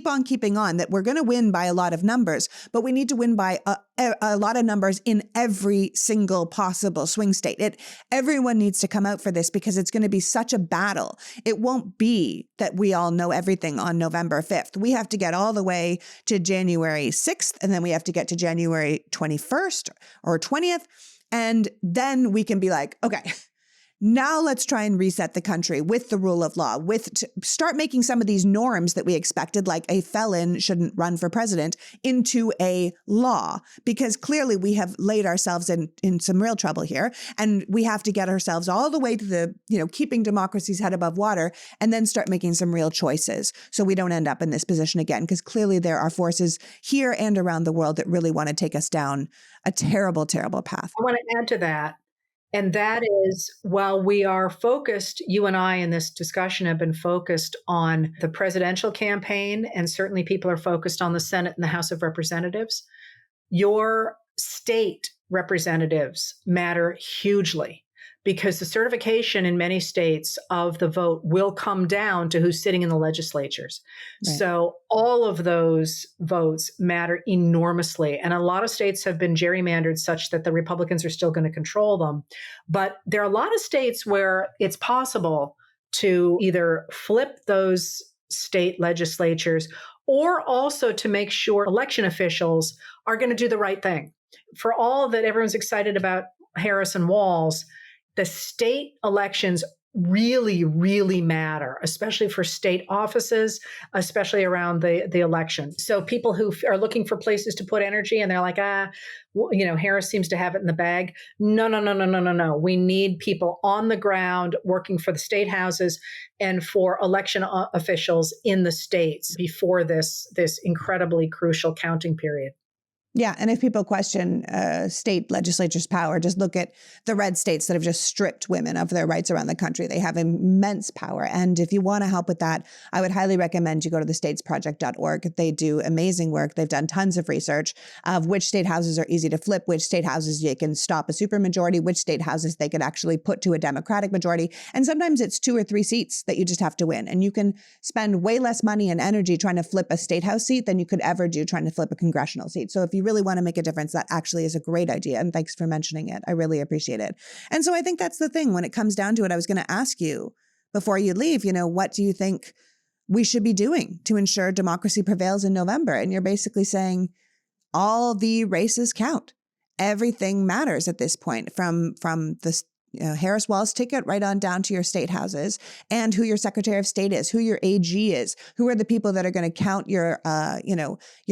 on keeping on, that we're going to win by a lot of numbers, but we need to win by a lot of numbers in every single possible swing state. Everyone needs to come out for this, because it's going to be such a battle. It won't be that we all know everything on November 5th. We have to get all the way to January 6th, and then we have to get to January 21st or 20th. And then we can be like, okay, now let's try and reset the country with the rule of law, start making some of these norms that we expected, like a felon shouldn't run for president, into a law, because clearly we have laid ourselves in some real trouble here. And we have to get ourselves all the way to the, keeping democracy's head above water, and then start making some real choices so we don't end up in this position again, because clearly there are forces here and around the world that really want to take us down a terrible, terrible path. I want to add to that. And that is, while we are focused, you and I in this discussion have been focused on the presidential campaign, and certainly people are focused on the Senate and the House of Representatives, your state representatives matter hugely, because the certification in many states of the vote will come down to who's sitting in the legislatures. Right. So all of those votes matter enormously. And a lot of states have been gerrymandered such that the Republicans are still going to control them. But there are a lot of states where it's possible to either flip those state legislatures or also to make sure election officials are going to do the right thing. For all that everyone's excited about Harris and Walz, the state elections really, really matter, especially for state offices, especially around the election. So people who are looking for places to put energy and they're like, Harris seems to have it in the bag. No. We need people on the ground working for the state houses and for election officials in the states before this incredibly crucial counting period. Yeah. And if people question state legislatures' power, just look at the red states that have just stripped women of their rights around the country. They have immense power. And if you want to help with that, I would highly recommend you go to thestatesproject.org. They do amazing work. They've done tons of research of which state houses are easy to flip, which state houses you can stop a supermajority, which state houses they could actually put to a Democratic majority. And sometimes it's 2 or 3 seats that you just have to win. And you can spend way less money and energy trying to flip a state house seat than you could ever do trying to flip a congressional seat. So if you really want to make a difference, that actually is a great idea. And thanks for mentioning it. I really appreciate it. And so I think that's the thing when it comes down to it. I was going to ask you before you leave, what do you think we should be doing to ensure democracy prevails in November? And you're basically saying all the races count. Everything matters at this point from the Harris Walz ticket right on down to your state houses and who your Secretary of State is, who your AG is, who are the people that are going to count your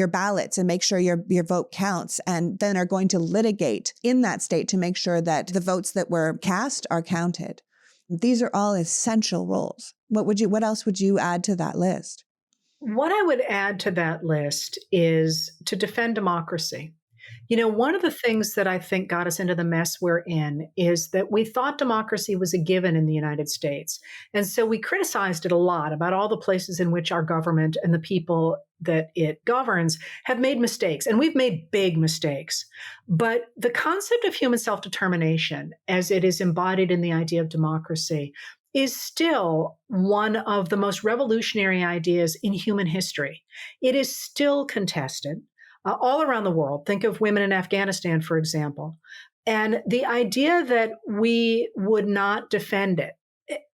ballots and make sure your vote counts, and then are going to litigate in that state to make sure that the votes that were cast are counted. These are all essential roles. What else would you add to that list? What I would add to that list is to defend democracy. One of the things that I think got us into the mess we're in is that we thought democracy was a given in the United States. And so we criticized it a lot about all the places in which our government and the people that it governs have made mistakes. And we've made big mistakes. But the concept of human self-determination, as it is embodied in the idea of democracy, is still one of the most revolutionary ideas in human history. It is still contested. All around the world. Think of women in Afghanistan, for example. And the idea that we would not defend it,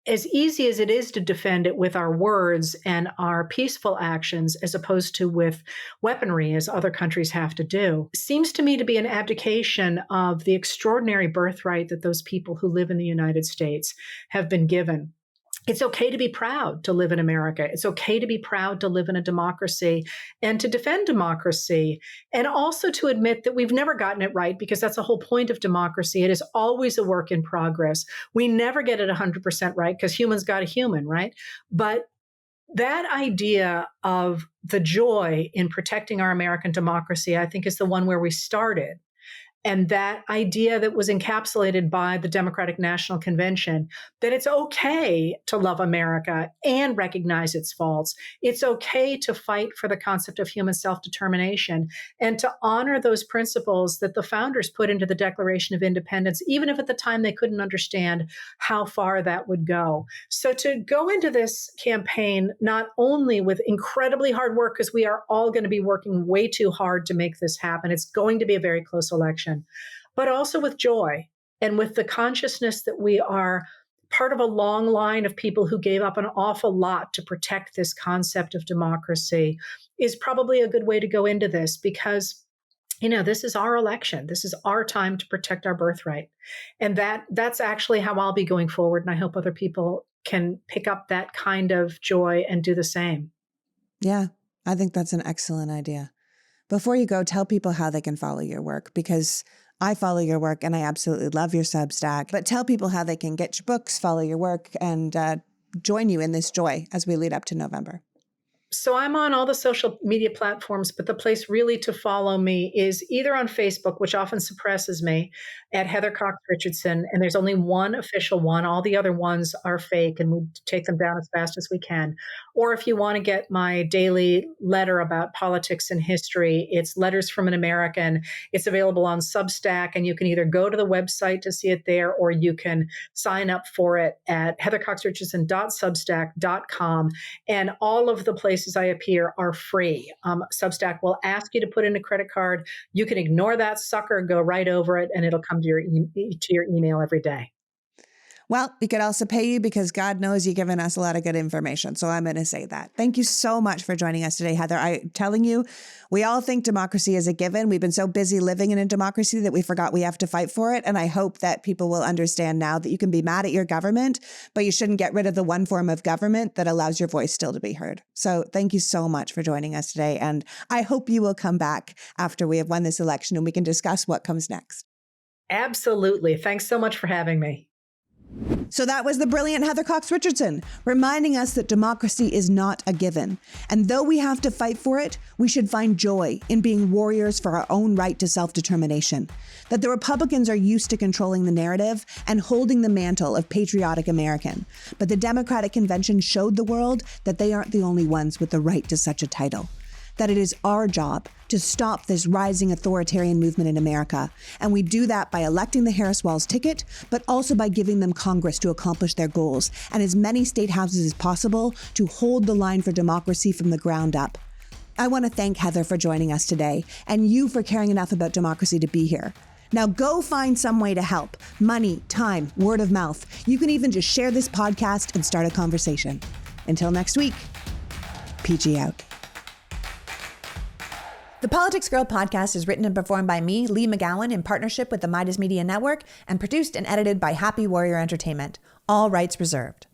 as easy as it is to defend it with our words and our peaceful actions, as opposed to with weaponry, as other countries have to do, seems to me to be an abdication of the extraordinary birthright that those people who live in the United States have been given. It's okay to be proud to live in America. It's okay to be proud to live in a democracy and to defend democracy, and also to admit that we've never gotten it right, because that's the whole point of democracy. It is always a work in progress. We never get it 100% right because humans got a human, right? But that idea of the joy in protecting our American democracy, I think, is the one where we started. And that idea that was encapsulated by the Democratic National Convention, that it's okay to love America and recognize its faults. It's okay to fight for the concept of human self-determination and to honor those principles that the founders put into the Declaration of Independence, even if at the time they couldn't understand how far that would go. So to go into this campaign, not only with incredibly hard work, because we are all going to be working way too hard to make this happen. It's going to be a very close election. But also with joy and with the consciousness that we are part of a long line of people who gave up an awful lot to protect this concept of democracy is probably a good way to go into this, because this is our election. This is our time to protect our birthright. And that's actually how I'll be going forward. And I hope other people can pick up that kind of joy and do the same. Yeah, I think that's an excellent idea. Before you go, tell people how they can follow your work, because I follow your work and I absolutely love your Substack. But tell people how they can get your books, follow your work, and join you in this joy as we lead up to November. So I'm on all the social media platforms, but the place really to follow me is either on Facebook, which often suppresses me, at Heather Cox Richardson. And there's only one official one. All the other ones are fake, and we take them down as fast as we can. Or if you want to get my daily letter about politics and history, it's Letters from an American. It's available on Substack, and you can either go to the website to see it there, or you can sign up for it at heathercoxrichardson.substack.com. And all of the places I appear are free. Substack will ask you to put in a credit card. You can ignore that sucker, go right over it, and it'll come to your email every day. Well, we could also pay you because God knows you've given us a lot of good information. So I'm going to say that. Thank you so much for joining us today, Heather. I'm telling you, we all think democracy is a given. We've been so busy living in a democracy that we forgot we have to fight for it. And I hope that people will understand now that you can be mad at your government, but you shouldn't get rid of the one form of government that allows your voice still to be heard. So thank you so much for joining us today. And I hope you will come back after we have won this election and we can discuss what comes next. Absolutely. Thanks so much for having me. So that was the brilliant Heather Cox Richardson, reminding us that democracy is not a given. And though we have to fight for it, we should find joy in being warriors for our own right to self-determination. That the Republicans are used to controlling the narrative and holding the mantle of patriotic American. But the Democratic Convention showed the world that they aren't the only ones with the right to such a title. That it is our job to stop this rising authoritarian movement in America. And we do that by electing the Harris-Walz ticket, but also by giving them Congress to accomplish their goals and as many state houses as possible to hold the line for democracy from the ground up. I want to thank Heather for joining us today and you for caring enough about democracy to be here. Now go find some way to help. Money, time, word of mouth. You can even just share this podcast and start a conversation. Until next week, PG out. The Politics Girl podcast is written and performed by me, Lee McGowan, in partnership with the Midas Media Network, and produced and edited by Happy Warrior Entertainment. All rights reserved.